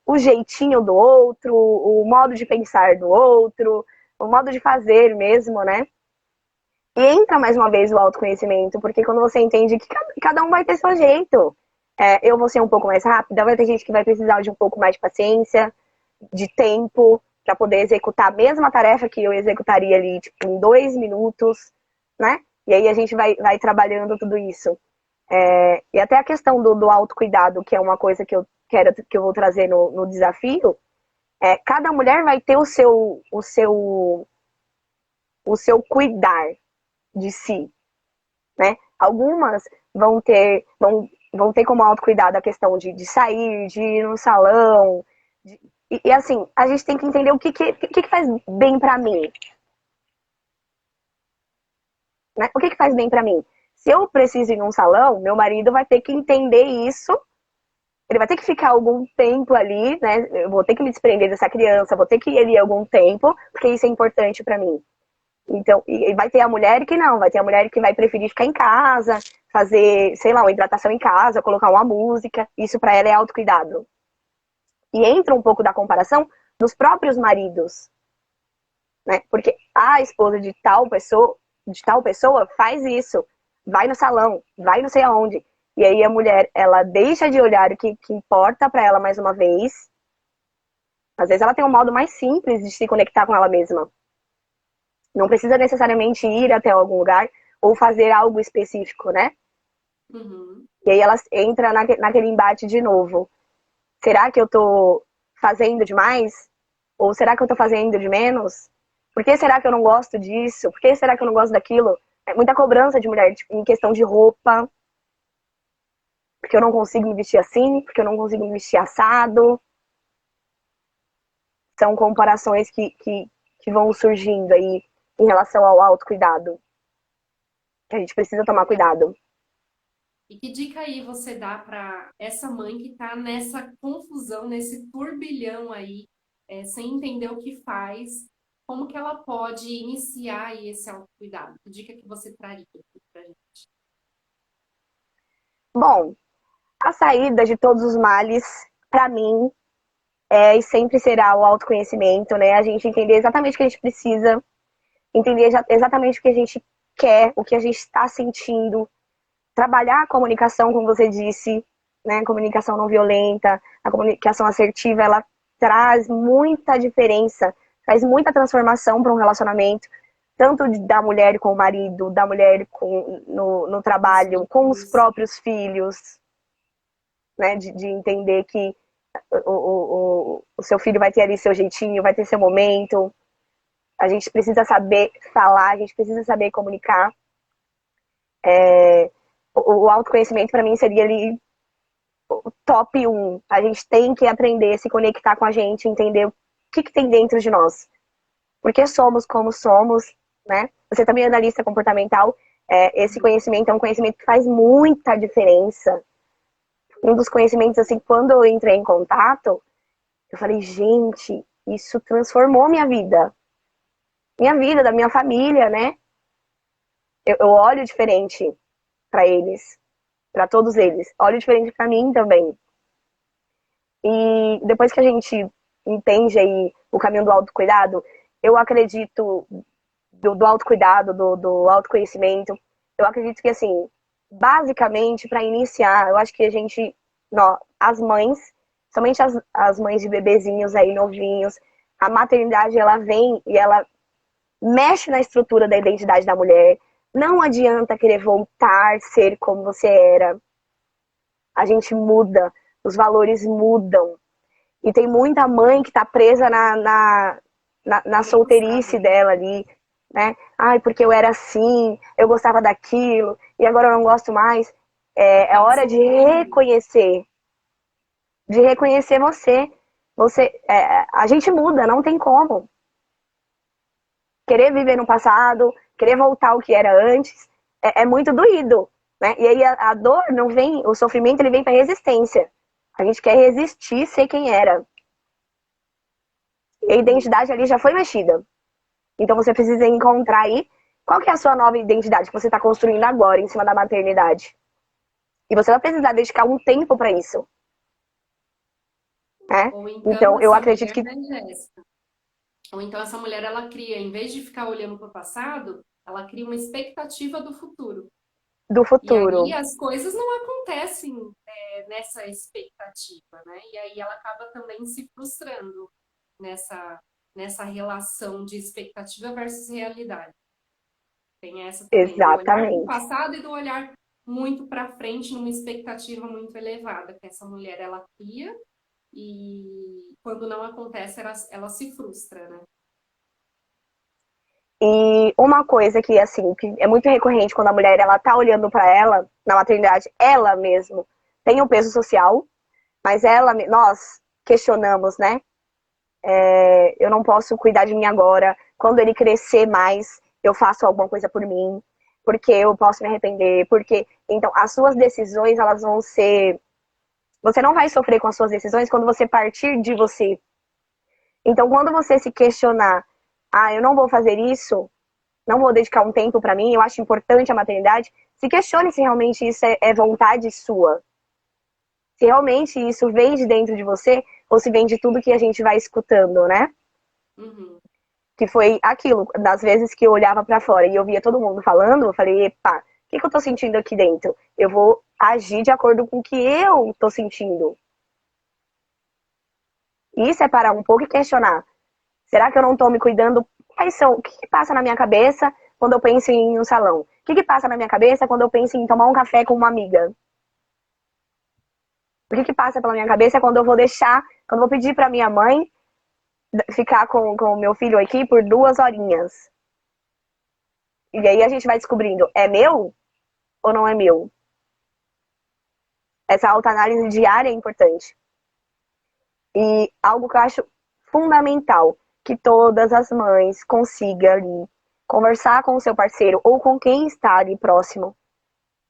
[SPEAKER 2] o jeitinho do outro, o modo de pensar do outro, o modo de fazer mesmo, né? E entra mais uma vez o autoconhecimento, porque quando você entende que cada um vai ter seu jeito, eu vou ser um pouco mais rápida, vai ter gente que vai precisar de um pouco mais de paciência, de tempo, para poder executar a mesma tarefa que eu executaria ali, tipo, em 2 minutos, né? E aí a gente vai trabalhando tudo isso. E até a questão do autocuidado, que é uma coisa que eu vou trazer no desafio, cada mulher vai ter o seu cuidar de si, né? Algumas vão ter como autocuidado a questão de sair, de ir no salão. E assim, a gente tem que entender o que faz bem pra mim, né? O que faz bem pra mim? Se eu preciso ir num salão, meu marido vai ter que entender isso Ele vai ter que ficar algum tempo ali, né? Eu vou ter que me desprender dessa criança, vou ter que ir ali algum tempo, porque isso é importante pra mim. Então, e vai ter a mulher que não, vai ter a mulher que vai preferir ficar em casa, fazer, sei lá, uma hidratação em casa, colocar uma música. Isso pra ela é autocuidado. E entra um pouco da comparação dos próprios maridos, né? Porque a esposa de tal pessoa faz isso, vai no salão, vai não sei aonde. E aí a mulher, ela deixa de olhar o que importa pra ela mais uma vez. Às vezes ela tem um modo mais simples de se conectar com ela mesma. Não precisa necessariamente ir até algum lugar ou fazer algo específico, né?
[SPEAKER 1] Uhum.
[SPEAKER 2] E aí ela entra naquele embate de novo. Será que eu tô fazendo demais? Ou será que eu tô fazendo de menos? Por que será que eu não gosto disso? Por que será que eu não gosto daquilo? É muita cobrança de mulher, tipo, em questão de roupa. Porque eu não consigo me vestir assim, porque eu não consigo me vestir assado. São comparações que vão surgindo aí em relação ao autocuidado. Que a gente precisa tomar cuidado.
[SPEAKER 1] E que dica aí você dá para essa mãe que está nessa confusão, nesse turbilhão aí, sem entender o que faz? Como que ela pode iniciar aí esse autocuidado? Que dica que você traria para gente?
[SPEAKER 2] Bom, a saída de todos os males, para mim, e sempre será o autoconhecimento, né? A gente entender exatamente o que a gente precisa, entender exatamente o que a gente quer, o que a gente está sentindo, trabalhar a comunicação, como você disse, né? Comunicação não violenta, a comunicação assertiva, ela traz muita diferença, traz muita transformação para um relacionamento, tanto da mulher com o marido, da mulher no trabalho, com os próprios filhos, né? De entender que o seu filho vai ter ali seu jeitinho, vai ter seu momento. A gente precisa saber falar, a gente precisa saber comunicar. O autoconhecimento para mim seria ali o top 1. A gente tem que aprender a se conectar com a gente, entender o que tem dentro de nós. Por que somos como somos, né? Você também é analista comportamental. Esse conhecimento é um conhecimento que faz muita diferença. Um dos conhecimentos, assim, quando eu entrei em contato, eu falei, gente, isso transformou minha vida. Minha vida, da minha família, né? Eu olho diferente para eles, para todos eles. Olho diferente para mim também. E depois que a gente entende aí o caminho do autocuidado, eu acredito do autocuidado, do autoconhecimento, eu acredito que, assim, basicamente, para iniciar, eu acho que a gente, as mães, somente as mães de bebezinhos aí, novinhos, a maternidade, ela vem e ela mexe na estrutura da identidade da mulher. Não adianta querer voltar a ser como você era. A gente muda, os valores mudam. E tem muita mãe que tá presa na solteirice dela ali, né? Ai, porque eu era assim, eu gostava daquilo, e agora eu não gosto mais. É hora de reconhecer. De reconhecer você. A gente muda, não tem como. Querer viver no passado, querer voltar ao que era antes, é muito doído, né? E aí a dor não vem, o sofrimento ele vem para resistência. A gente quer resistir, ser quem era. E a identidade ali já foi mexida. Então você precisa encontrar aí qual que é a sua nova identidade que você está construindo agora em cima da maternidade. E você vai precisar dedicar um tempo para isso. Né?
[SPEAKER 1] Ou então
[SPEAKER 2] Então eu
[SPEAKER 1] essa
[SPEAKER 2] acredito
[SPEAKER 1] mulher,
[SPEAKER 2] que
[SPEAKER 1] né, Jéssica? Ou então essa mulher, ela cria, em vez de ficar olhando para o passado, ela cria uma expectativa do futuro.
[SPEAKER 2] do
[SPEAKER 1] E aí
[SPEAKER 2] futuro.
[SPEAKER 1] as coisas não acontecem nessa expectativa, né? E aí ela acaba também se frustrando nessa, nessa relação de expectativa versus realidade. Tem essa também, do olhar para o
[SPEAKER 2] Exatamente.
[SPEAKER 1] passado e do olhar muito para frente, numa expectativa muito elevada que essa mulher ela cria e quando não acontece ela se frustra, né?
[SPEAKER 2] E uma coisa que, assim, que é muito recorrente quando a mulher ela tá olhando para ela na maternidade, ela mesmo tem um peso social, mas nós questionamos, né? Eu não posso cuidar de mim agora. Quando ele crescer mais, eu faço alguma coisa por mim, porque eu posso me arrepender, porque então as suas decisões elas vão ser Você não vai sofrer com as suas decisões quando você partir de você. Então, quando você se questionar, eu não vou fazer isso, não vou dedicar um tempo para mim, eu acho importante a maternidade, se questione se realmente isso é vontade sua. Se realmente isso vem de dentro de você, ou se vem de tudo que a gente vai escutando, né?
[SPEAKER 1] Uhum.
[SPEAKER 2] Que foi aquilo, das vezes que eu olhava para fora e eu via todo mundo falando, eu falei, epa, o que eu tô sentindo aqui dentro? Eu vou agir de acordo com o que eu tô sentindo. E separar um pouco e questionar. Será que eu não tô me cuidando? O que passa na minha cabeça quando eu penso em um salão? O que passa na minha cabeça quando eu penso em tomar um café com uma amiga? O que passa pela minha cabeça quando eu vou deixar, quando eu vou pedir pra minha mãe ficar com o meu filho aqui por 2 horinhas? E aí a gente vai descobrindo, é meu ou não é meu? Essa autoanálise diária é importante. E algo que eu acho fundamental, que todas as mães consigam ali conversar com o seu parceiro ou com quem está ali próximo,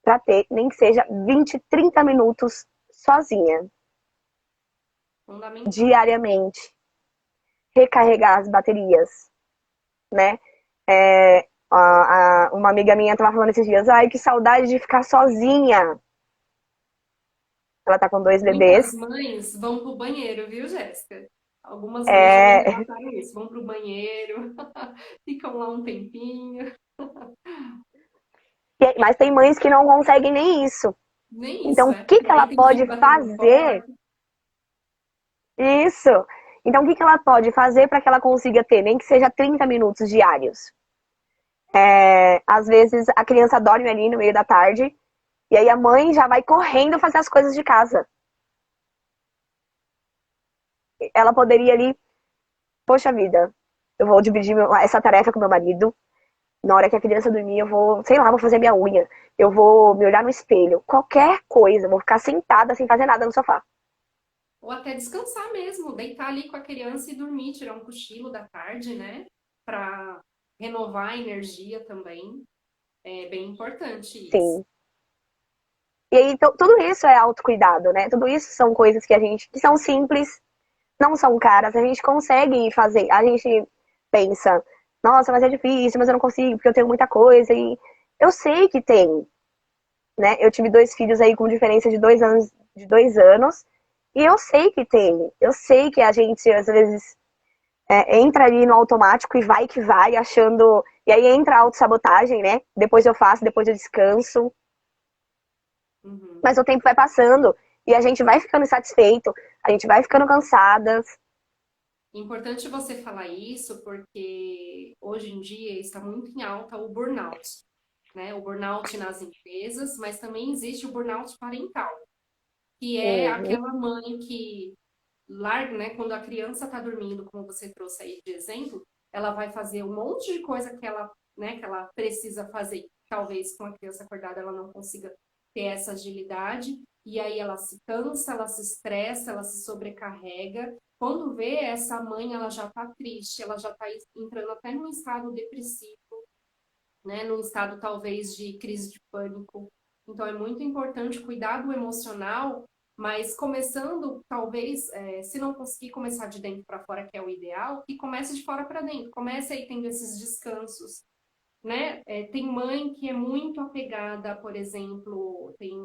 [SPEAKER 2] para ter, nem que seja 20, 30 minutos sozinha,
[SPEAKER 1] Fundamental.
[SPEAKER 2] diariamente. Recarregar as baterias, né? Uma amiga minha estava falando esses dias, ai, que saudade de ficar sozinha. Ela tá com 2 bebês.
[SPEAKER 1] Muitas mães vão pro banheiro, viu, Jéssica? Algumas mães já me
[SPEAKER 2] É,
[SPEAKER 1] relataram isso, vão pro banheiro, ficam lá um tempinho.
[SPEAKER 2] mas tem mães que não conseguem nem isso.
[SPEAKER 1] Nem isso,
[SPEAKER 2] Então, o
[SPEAKER 1] é.
[SPEAKER 2] que
[SPEAKER 1] E
[SPEAKER 2] ela
[SPEAKER 1] daí tem filho
[SPEAKER 2] pode
[SPEAKER 1] batendo na
[SPEAKER 2] fazer?
[SPEAKER 1] porta.
[SPEAKER 2] Isso. Então, o que ela pode fazer para que ela consiga ter, nem que seja 30 minutos diários? Às vezes, a criança dorme ali no meio da tarde, e aí a mãe já vai correndo fazer as coisas de casa. Ela poderia ali, poxa vida, eu vou dividir essa tarefa com meu marido. Na hora que a criança dormir, eu vou, sei lá, vou fazer minha unha. Eu vou me olhar no espelho. Qualquer coisa, eu vou ficar sentada sem fazer nada no sofá.
[SPEAKER 1] Ou até descansar mesmo, deitar ali com a criança e dormir, tirar um cochilo da tarde, né? Para renovar a energia também. É bem importante isso.
[SPEAKER 2] Sim. E aí, tudo isso é autocuidado, né? Tudo isso são coisas que são simples, não são caras, a gente consegue fazer. A gente pensa, nossa, mas é difícil, mas eu não consigo, porque eu tenho muita coisa. E eu sei que tem, né? Eu tive 2 filhos aí com diferença de 2 anos, e eu sei que tem. Eu sei que a gente, às vezes, entra ali no automático e vai que vai, achando. E aí entra a autossabotagem, né? Depois eu faço, depois eu descanso.
[SPEAKER 1] Uhum.
[SPEAKER 2] Mas o tempo vai passando e a gente vai ficando insatisfeito, a gente vai ficando cansadas.
[SPEAKER 1] Importante você falar isso porque hoje em dia está muito em alta o burnout, né? O burnout nas empresas, mas também existe o burnout parental, que é
[SPEAKER 2] Uhum.
[SPEAKER 1] aquela mãe que larga, né? Quando a criança está dormindo, como você trouxe aí de exemplo, ela vai fazer um monte de coisa que ela, né, que ela precisa fazer. Talvez com a criança acordada ela não consiga ter essa agilidade, e aí ela se cansa, ela se estressa, ela se sobrecarrega. Quando vê essa mãe, ela já está triste, ela já está entrando até num estado depressivo, né, num estado talvez de crise de pânico. Então é muito importante cuidar do emocional, mas começando, talvez, se não conseguir começar de dentro para fora, que é o ideal, que comece de fora para dentro. Comece aí tendo esses descansos, né? Tem mãe que é muito apegada, por exemplo, tem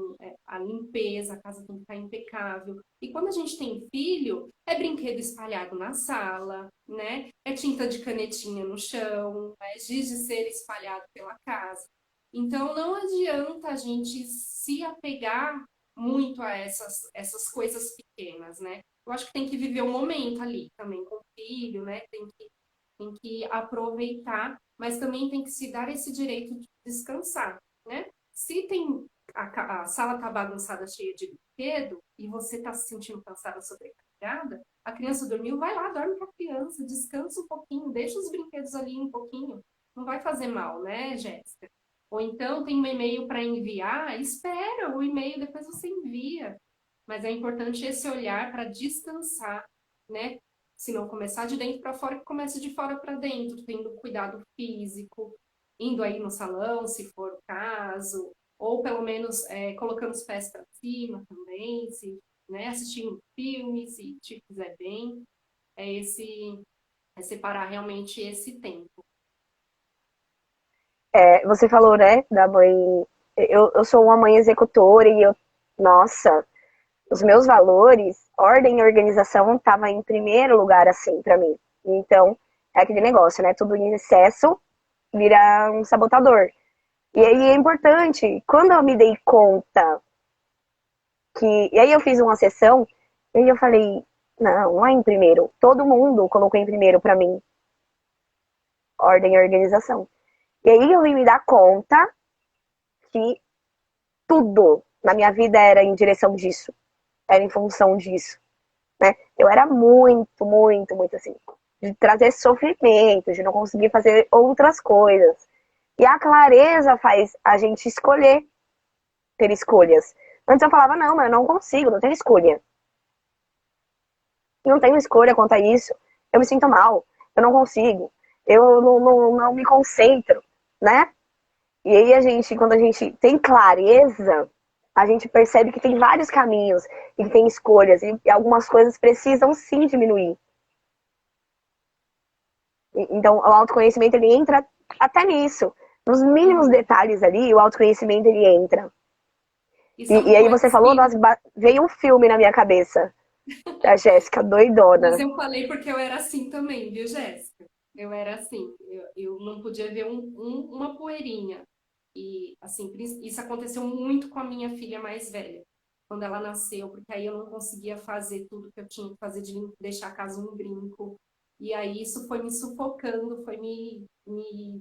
[SPEAKER 1] a limpeza, a casa tem que estar impecável. E quando a gente tem filho, é brinquedo espalhado na sala, né? É tinta de canetinha no chão, é giz de cera espalhado pela casa. Então não adianta a gente se apegar muito a essas coisas pequenas, né? Eu acho que tem que viver o momento ali também com o filho, né? Tem que aproveitar, mas também tem que se dar esse direito de descansar, né? Se tem a sala tá bagunçada, cheia de brinquedo, e você tá se sentindo cansada, sobrecarregada, a criança dormiu, vai lá, dorme com a criança, descansa um pouquinho, deixa os brinquedos ali um pouquinho, não vai fazer mal, né, Jéssica? Ou então tem um e-mail para enviar, espera o e-mail, depois você envia. Mas é importante esse olhar para descansar, né? Se não começar de dentro para fora, que comece de fora para dentro, tendo cuidado físico, indo aí no salão, se for o caso, ou pelo menos colocando os pés para cima também, se né? Assistir um filme, se te fizer bem, é esse, é separar realmente esse tempo.
[SPEAKER 2] Você falou, né, da mãe. Eu sou uma mãe executora e nossa, os meus valores, ordem e organização tava em primeiro lugar, assim, pra mim. Então, é aquele negócio, né? Tudo em excesso vira um sabotador. E aí é importante, quando eu me dei conta e aí eu fiz uma sessão, e aí eu falei, não, não é em primeiro. Todo mundo colocou em primeiro pra mim, ordem e organização. E aí eu vim me dar conta que tudo na minha vida era em direção disso, era em função disso, né? Eu era muito, muito, muito assim, de trazer sofrimento, de não conseguir fazer outras coisas. E a clareza faz a gente escolher, ter escolhas. Antes eu falava, não, mas eu não consigo, não tenho escolha. Não tenho escolha quanto a isso. Eu me sinto mal, eu não consigo, eu não me concentro, né? E aí quando a gente tem clareza, a gente percebe que tem vários caminhos e que tem escolhas e algumas coisas precisam sim diminuir. Então, o autoconhecimento ele entra até nisso. Nos mínimos
[SPEAKER 1] Uhum.
[SPEAKER 2] detalhes ali, o autoconhecimento ele entra.
[SPEAKER 1] E são
[SPEAKER 2] E aí você
[SPEAKER 1] coisas
[SPEAKER 2] falou,
[SPEAKER 1] que.
[SPEAKER 2] nossa, veio um filme na minha cabeça da Jéssica,
[SPEAKER 1] Mas
[SPEAKER 2] doidona.
[SPEAKER 1] eu falei porque eu era assim também, viu, Jéssica? Eu era assim, eu não podia ver uma poeirinha. E, assim, isso aconteceu muito com a minha filha mais velha, quando ela nasceu, porque aí eu não conseguia fazer tudo que eu tinha que fazer, de deixar a casa um brinco. E aí isso foi me sufocando, foi me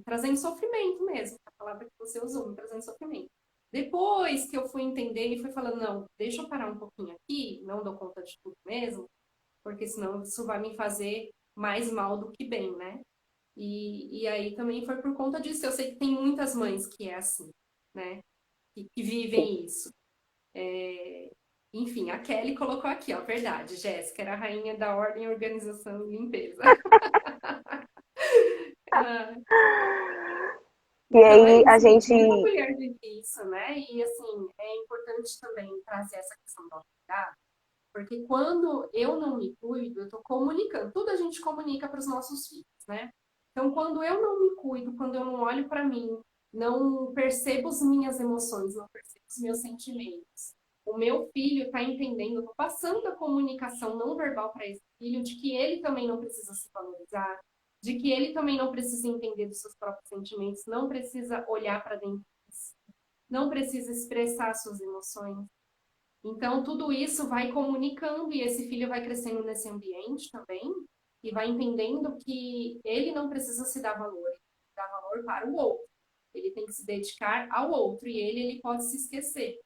[SPEAKER 1] trazendo sofrimento mesmo, a palavra que você usou, me trazendo sofrimento. Depois que eu fui entender e fui falando, não, deixa eu parar um pouquinho aqui, não dou conta de tudo mesmo, porque senão isso vai me fazer mais mal do que bem, né? E aí também foi por conta disso. Eu sei que tem muitas mães que é assim, né? Que
[SPEAKER 2] Sim.
[SPEAKER 1] vivem isso. É, enfim, a Kelly colocou aqui, ó, verdade, Jéssica era a rainha da ordem, organização e limpeza. Ah,
[SPEAKER 2] E
[SPEAKER 1] então é
[SPEAKER 2] aí a
[SPEAKER 1] isso,
[SPEAKER 2] gente.
[SPEAKER 1] muita mulher vive isso, né? E assim, é importante também trazer essa questão do autocuidado, porque quando eu não me cuido, eu estou comunicando. Tudo a gente comunica para os nossos filhos, né? Então, quando eu não me cuido, quando eu não olho para mim, não percebo as minhas emoções, não percebo os meus sentimentos, o meu filho está entendendo, eu estou passando a comunicação não verbal para esse filho de que ele também não precisa se valorizar, de que ele também não precisa entender dos seus próprios sentimentos, não precisa olhar para dentro, não precisa expressar suas emoções. Então, tudo isso vai comunicando e esse filho vai crescendo nesse ambiente também e vai entendendo que ele não precisa se dar valor, ele dá valor para o outro. Ele tem que se dedicar ao outro e ele pode se esquecer.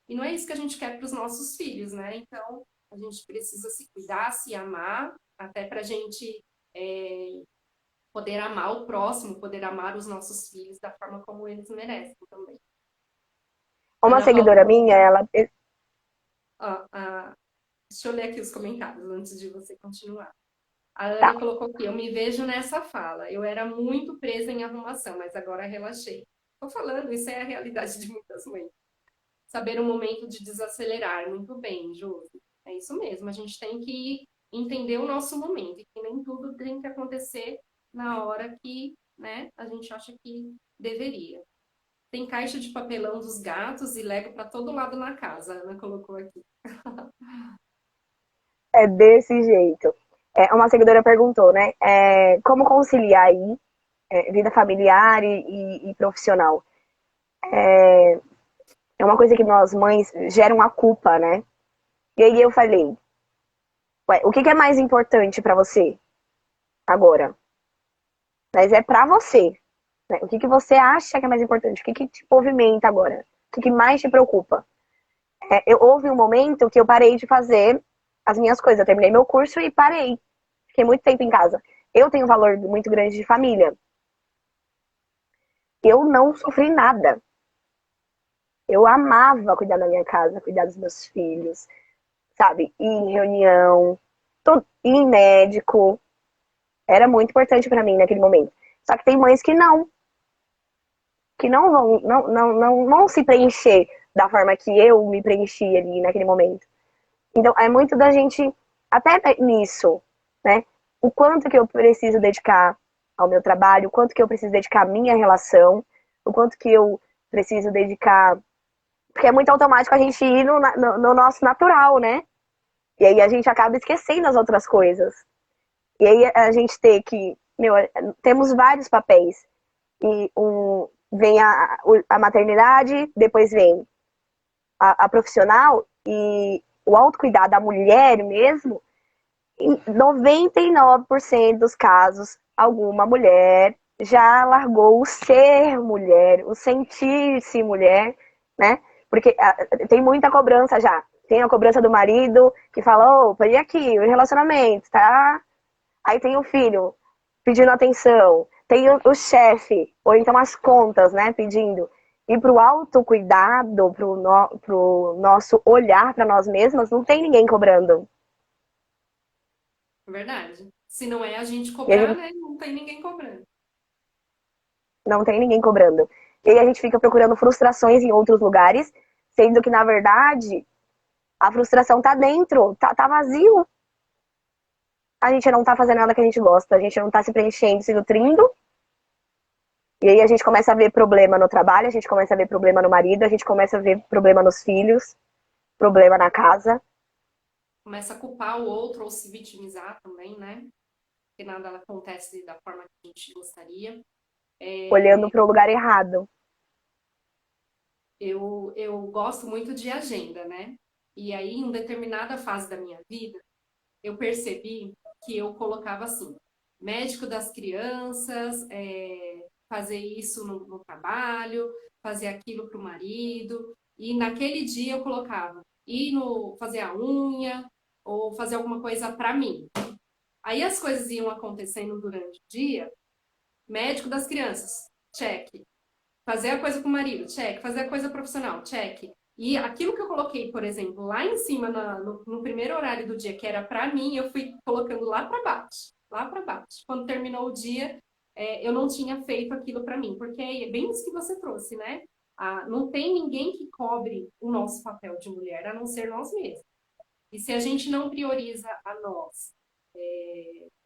[SPEAKER 1] E não é isso que a gente quer para os nossos filhos, né? Então, a gente precisa se cuidar, se amar, até para a gente poder amar o próximo, poder amar os nossos filhos da forma como eles merecem também. A
[SPEAKER 2] Uma
[SPEAKER 1] Ana Paula
[SPEAKER 2] seguidora minha,
[SPEAKER 1] colocou,
[SPEAKER 2] ela.
[SPEAKER 1] ó, deixa eu ler aqui os comentários antes de você continuar. A
[SPEAKER 2] Tá.
[SPEAKER 1] Ana colocou aqui, eu me vejo nessa fala. Eu era muito presa em arrumação, mas agora relaxei. Estou falando, isso é a realidade de muitas mães. Saber o momento de desacelerar. Muito bem, Josi. É isso mesmo. A gente tem que entender o nosso momento e que nem tudo tem que acontecer na hora que, né, a gente acha que deveria. Tem caixa de papelão dos gatos e Lego para todo lado na casa. A Ana colocou aqui.
[SPEAKER 2] É desse jeito. Uma seguidora perguntou, né? Como conciliar aí vida familiar e profissional? É uma coisa que nós mães geram a culpa, né? E aí eu falei, ué, o que é mais importante pra você agora? Mas é pra você, né? O que você acha que é mais importante? O que te movimenta agora? O que mais te preocupa? Houve um momento que eu parei de fazer as minhas coisas. Eu terminei meu curso e parei. Fiquei muito tempo em casa. Eu tenho um valor muito grande de família. Eu não sofri nada. Eu amava cuidar da minha casa, cuidar dos meus filhos, sabe? Ir em reunião, ir em médico. Era muito importante pra mim naquele momento. Só que tem mães que não vão, não se preencher da forma que eu me preenchi ali naquele momento. Então, é muito da gente, até nisso, né? O quanto que eu preciso dedicar ao meu trabalho, o quanto que eu preciso dedicar à minha relação, o quanto que eu preciso dedicar. Porque é muito automático a gente ir no nosso natural, né? E aí a gente acaba esquecendo as outras coisas. E aí a gente tem que. Meu, temos vários papéis. E vem a maternidade, depois vem a profissional e o autocuidado da mulher mesmo. Em 99% dos casos, alguma mulher já largou o ser mulher, o sentir-se mulher, né? Porque tem muita cobrança já. Tem a cobrança do marido que fala, opa, e aqui, o relacionamento, tá? Aí tem o filho pedindo atenção, tem o chefe, ou então as contas, né, pedindo. E pro autocuidado, pro nosso olhar para nós mesmas, não tem ninguém cobrando.
[SPEAKER 1] É verdade. Se não é a gente
[SPEAKER 2] E a
[SPEAKER 1] cobrar,
[SPEAKER 2] gente
[SPEAKER 1] né? Não tem ninguém cobrando.
[SPEAKER 2] não tem ninguém cobrando. E aí a gente fica procurando frustrações em outros lugares, sendo que, na verdade, a frustração tá dentro, tá vazio. A gente não tá fazendo nada que a gente gosta, a gente não tá se preenchendo, se nutrindo. E aí a gente começa a ver problema no trabalho, a gente começa a ver problema no marido, a gente começa a ver problema nos filhos, problema na casa,
[SPEAKER 1] Começa a culpar o outro ou se vitimizar também, né? Que nada acontece da forma que a gente gostaria.
[SPEAKER 2] olhando para o lugar errado.
[SPEAKER 1] Eu gosto muito de agenda, né? E aí, em determinada fase da minha vida, eu percebi que eu colocava assim, médico das crianças, fazer isso no trabalho, fazer aquilo para o marido. E naquele dia eu colocava ir no fazer a unha ou fazer alguma coisa para mim. Aí as coisas iam acontecendo durante o dia. Médico das crianças, check. Fazer a coisa com o marido, check. Fazer a coisa profissional, check. E aquilo que eu coloquei, por exemplo, lá em cima no primeiro horário do dia, que era para mim, eu fui colocando lá para baixo, lá para baixo. Quando terminou o dia, eu não tinha feito aquilo para mim, porque é bem isso que você trouxe, né? Não tem ninguém que cobre o nosso papel de mulher, a não ser nós mesmos. E se a gente não prioriza a nós,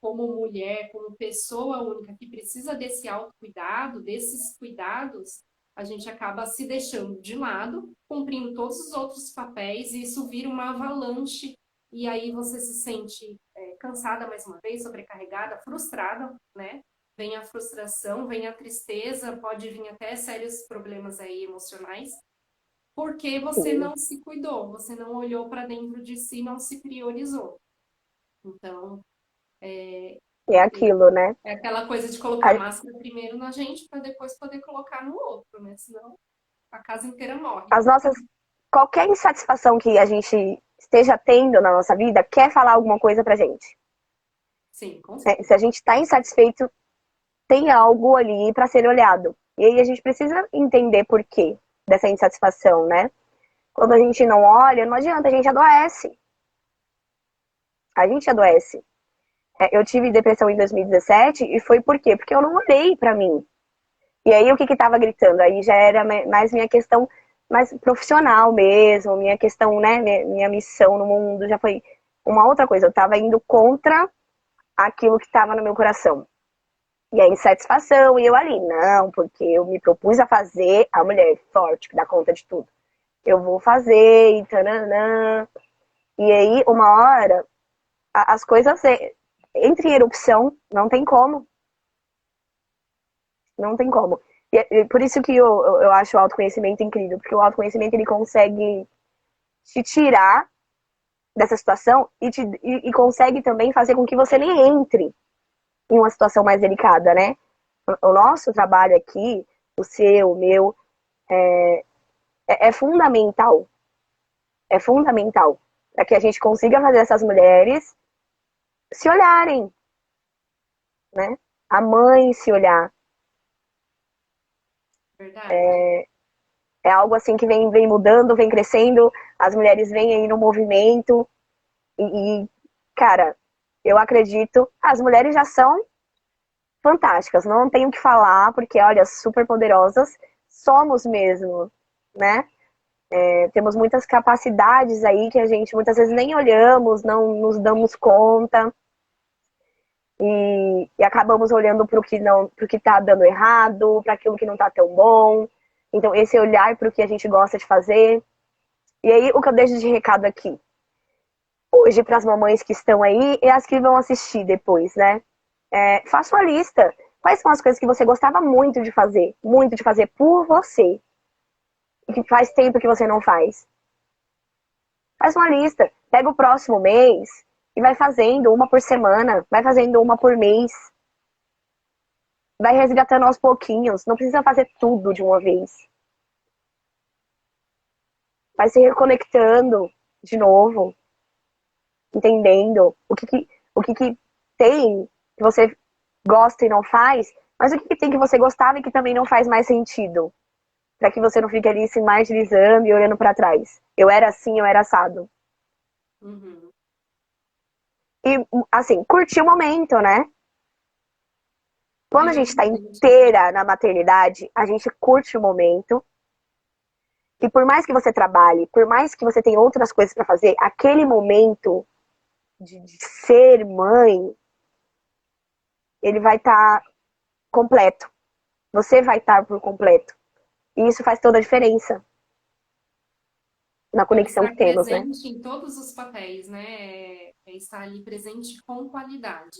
[SPEAKER 1] como mulher, como pessoa única que precisa desse autocuidado, desses cuidados, a gente acaba se deixando de lado, cumprindo todos os outros papéis, e isso vira uma avalanche, e aí você se sente cansada mais uma vez, sobrecarregada, frustrada, né? Vem a frustração, vem a tristeza, pode vir até sérios problemas aí emocionais, porque você
[SPEAKER 2] Sim.
[SPEAKER 1] não se cuidou, você não olhou para dentro de si, não se priorizou. Então,
[SPEAKER 2] É aquilo, né?
[SPEAKER 1] é aquela coisa de colocar
[SPEAKER 2] A-
[SPEAKER 1] máscara primeiro na gente para depois poder colocar no outro, né? Senão a casa inteira morre.
[SPEAKER 2] As nossas. Qualquer insatisfação que a gente esteja tendo na nossa vida quer falar alguma coisa pra gente.
[SPEAKER 1] Sim, com
[SPEAKER 2] Né?
[SPEAKER 1] certeza.
[SPEAKER 2] Se a gente está insatisfeito, tem algo ali para ser olhado. E aí a gente precisa entender por quê dessa insatisfação, né? Quando a gente não olha, não adianta, a gente adoece. A gente adoece. Eu tive depressão em 2017 e foi por quê? Porque eu não olhei para mim. E aí o que estava gritando? Aí já era mais minha questão mais profissional mesmo, minha questão, né, minha missão no mundo já foi uma outra coisa. Eu estava indo contra aquilo que estava no meu coração. E a insatisfação, e eu ali, não, porque eu me propus a fazer a mulher forte, que dá conta de tudo. Eu vou fazer, e tananã. E aí, uma hora, as coisas entram em erupção, não tem como. Não tem como. E por isso que eu acho o autoconhecimento incrível, porque o autoconhecimento ele consegue te tirar dessa situação e consegue também fazer com que você nem entre em uma situação mais delicada, né? O nosso trabalho aqui, o seu, o meu, é fundamental. É fundamental para que a gente consiga fazer essas mulheres se olharem, né? A mãe se olhar.
[SPEAKER 1] Verdade.
[SPEAKER 2] É algo assim que vem mudando, vem crescendo, as mulheres vêm aí no movimento cara, eu acredito, as mulheres já são fantásticas, não tenho o que falar, porque, olha, super poderosas, somos mesmo, né? Temos muitas capacidades aí que a gente muitas vezes nem olhamos, não nos damos conta e acabamos olhando para o que não, para o que está dando errado, para aquilo que não está tão bom. Então, esse olhar para o que a gente gosta de fazer. E aí, o que eu deixo de recado aqui, hoje, para as mamães que estão aí e as que vão assistir depois, né? Faça uma lista. Quais são as coisas que você gostava muito de fazer por você, e que faz tempo que você não faz? Faz uma lista. Pega o próximo mês e vai fazendo uma por semana, vai fazendo uma por mês. Vai resgatando aos pouquinhos. Não precisa fazer tudo de uma vez. Vai se reconectando de novo, entendendo o que tem que você gosta e não faz, mas o que tem que você gostava e que também não faz mais sentido. Para que você não fique ali se martirizando e olhando para trás. Eu era assim, eu era assado.
[SPEAKER 1] Uhum.
[SPEAKER 2] E, assim, curtir o momento, né? Quando a gente está
[SPEAKER 1] Exatamente.
[SPEAKER 2] inteira na maternidade, a gente curte o momento. E por mais que você trabalhe, por mais que você tenha outras coisas para fazer, aquele momento de ser mãe, ele vai estar completo. Você vai estar por completo. E isso faz toda a diferença na
[SPEAKER 1] É o
[SPEAKER 2] conexão que
[SPEAKER 1] estar
[SPEAKER 2] temos, né?
[SPEAKER 1] presente em todos os papéis, né? É estar ali presente com qualidade,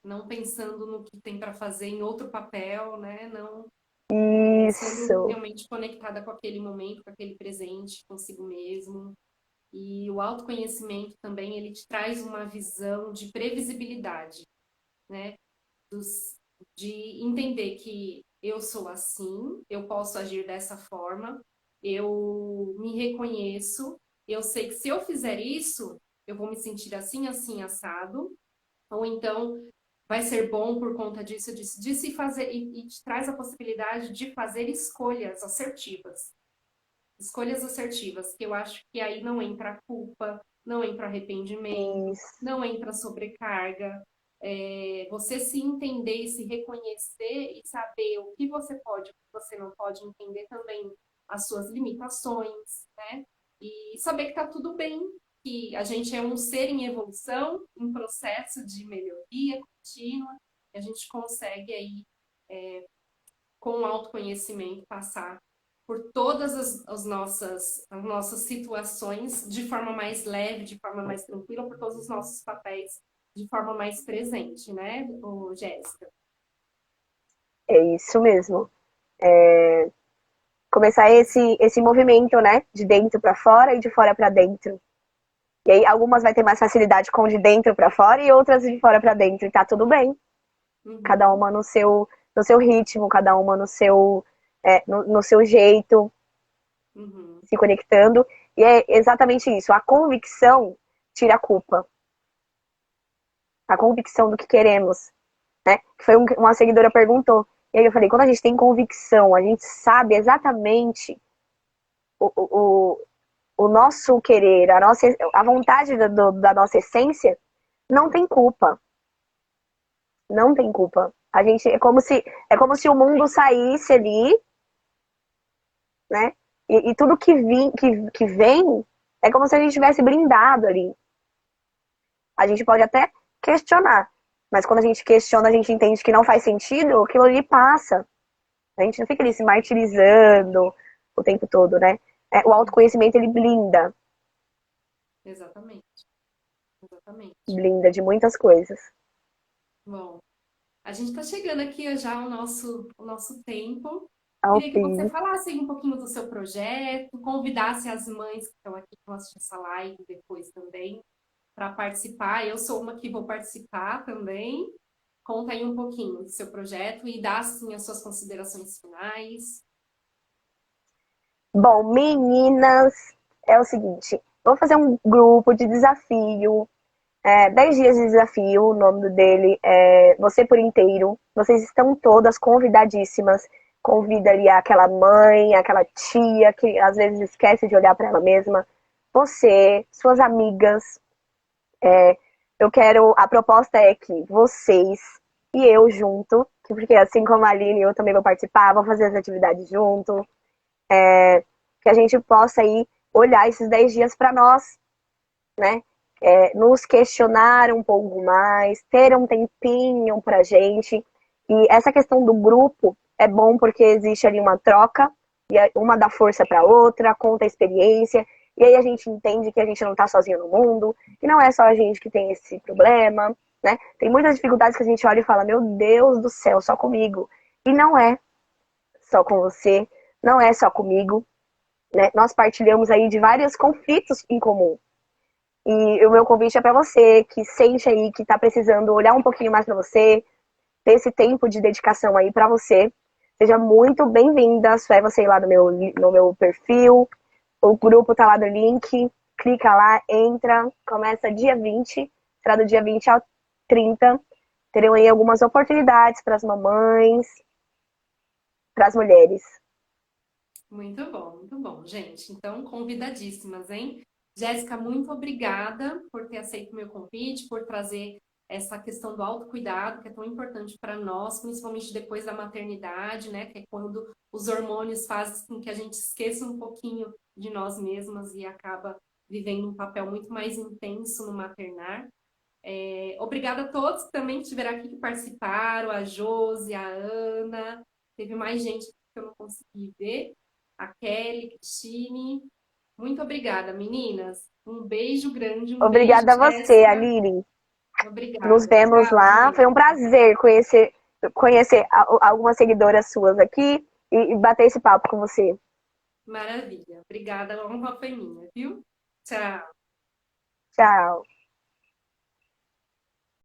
[SPEAKER 1] não pensando no que tem para fazer em outro papel, né? Não sendo
[SPEAKER 2] Isso.
[SPEAKER 1] realmente conectada com aquele momento, com aquele presente, consigo mesmo. E o autoconhecimento também, ele te traz uma visão de previsibilidade, né? Dos, de entender que eu sou assim, eu posso agir dessa forma, eu me reconheço, eu sei que se eu fizer isso, eu vou me sentir assim, assim, assado, ou então vai ser bom por conta disso, disso, de se fazer, e te traz a possibilidade de fazer escolhas assertivas. Escolhas assertivas, que eu acho que aí não entra a culpa, não entra arrependimento,
[SPEAKER 2] Isso.
[SPEAKER 1] não entra sobrecarga. Você se entender, se reconhecer e saber o que você pode, o que você não pode, entender também as suas limitações, né? E saber que está tudo bem, que a gente é um ser em evolução, em processo de melhoria contínua, e a gente consegue aí, com o autoconhecimento, passar por todas as nossas situações de forma mais leve, de forma mais tranquila, por todos os nossos papéis de forma mais presente, né, Jéssica?
[SPEAKER 2] É isso mesmo. Começar esse movimento, né? De dentro para fora e de fora para dentro. E aí algumas vai ter mais facilidade com de dentro para fora e outras de fora para dentro. E tá tudo bem. Cada
[SPEAKER 1] Uhum,
[SPEAKER 2] uma no seu ritmo, cada uma no seu jeito,
[SPEAKER 1] uhum.
[SPEAKER 2] se conectando. E é exatamente isso. A convicção tira a culpa. A convicção do que queremos, né? Que foi uma seguidora perguntou. E aí eu falei, quando a gente tem convicção, a gente sabe exatamente o, o, o nosso querer, a vontade da nossa essência, não tem culpa. Não tem culpa. A gente é como se o mundo saísse ali, né? E tudo que vem é como se a gente tivesse blindado ali. A gente pode até questionar, mas quando a gente questiona, a gente entende que não faz sentido, aquilo ali passa. A gente não fica ali se martirizando o tempo todo, né? O autoconhecimento, ele
[SPEAKER 1] Exatamente, exatamente.
[SPEAKER 2] blinda de muitas coisas.
[SPEAKER 1] Bom, a gente está chegando aqui já ao nosso tempo.
[SPEAKER 2] Ao
[SPEAKER 1] Queria que você
[SPEAKER 2] fim.
[SPEAKER 1] falasse aí um pouquinho do seu projeto, convidasse as mães que estão aqui, que vão assistir essa live depois também, para participar. Eu sou uma que vou participar também. Conta aí um pouquinho do seu projeto e dá, assim, as suas considerações finais.
[SPEAKER 2] Bom, meninas, é o seguinte, vamos fazer um grupo de desafio, 10 dias de desafio, o nome dele é Você por Inteiro. Vocês estão todas convidadíssimas. Convida ali aquela mãe, aquela tia que às vezes esquece de olhar para ela mesma. Você, suas amigas. A proposta é que vocês e eu junto, porque assim como a Aline, eu também vou participar, vou fazer as atividades junto. que a gente possa aí olhar esses 10 dias para nós, né? Nos questionar um pouco mais, ter um tempinho pra gente. E essa questão do grupo é bom porque existe ali uma troca, e uma dá força para outra, conta a experiência, e aí a gente entende que a gente não tá sozinho no mundo, que não é só a gente que tem esse problema, né? Tem muitas dificuldades que a gente olha e fala, meu Deus do céu, só comigo. E não é só com você, não é só comigo, né? Nós partilhamos aí de vários conflitos em comum. E o meu convite é para você que sente aí que está precisando olhar um pouquinho mais para você, ter esse tempo de dedicação aí para você. Seja muito bem-vinda. Só é você ir lá no meu perfil. O grupo tá lá no link. Clica lá, entra. Começa dia 20. Será do dia 20 ao 30. Terão aí algumas oportunidades para as mamães, para as mulheres.
[SPEAKER 1] Muito bom, gente. Então, convidadíssimas, hein? Jéssica, muito obrigada por ter aceito o meu convite, por trazer essa questão do autocuidado, que é tão importante para nós, principalmente depois da maternidade, né? Que é quando os hormônios fazem com que a gente esqueça um pouquinho de nós mesmas e acaba vivendo um papel muito mais intenso no maternar. Obrigada a todos que também estiveram aqui, que participaram, a Josi, a Ana, teve mais gente que eu não consegui ver, a Kelly, Cristine. Muito obrigada, meninas. Um beijo grande, um beijo,
[SPEAKER 2] Obrigada a você,
[SPEAKER 1] Jéssica.
[SPEAKER 2] Aline. Nos
[SPEAKER 1] Obrigada.
[SPEAKER 2] vemos
[SPEAKER 1] Tchau,
[SPEAKER 2] lá. Foi um
[SPEAKER 1] gente.
[SPEAKER 2] prazer conhecer algumas seguidoras suas aqui e bater esse papo com você.
[SPEAKER 1] Maravilha. Obrigada, a honra foi minha, viu? Tchau.
[SPEAKER 2] Tchau.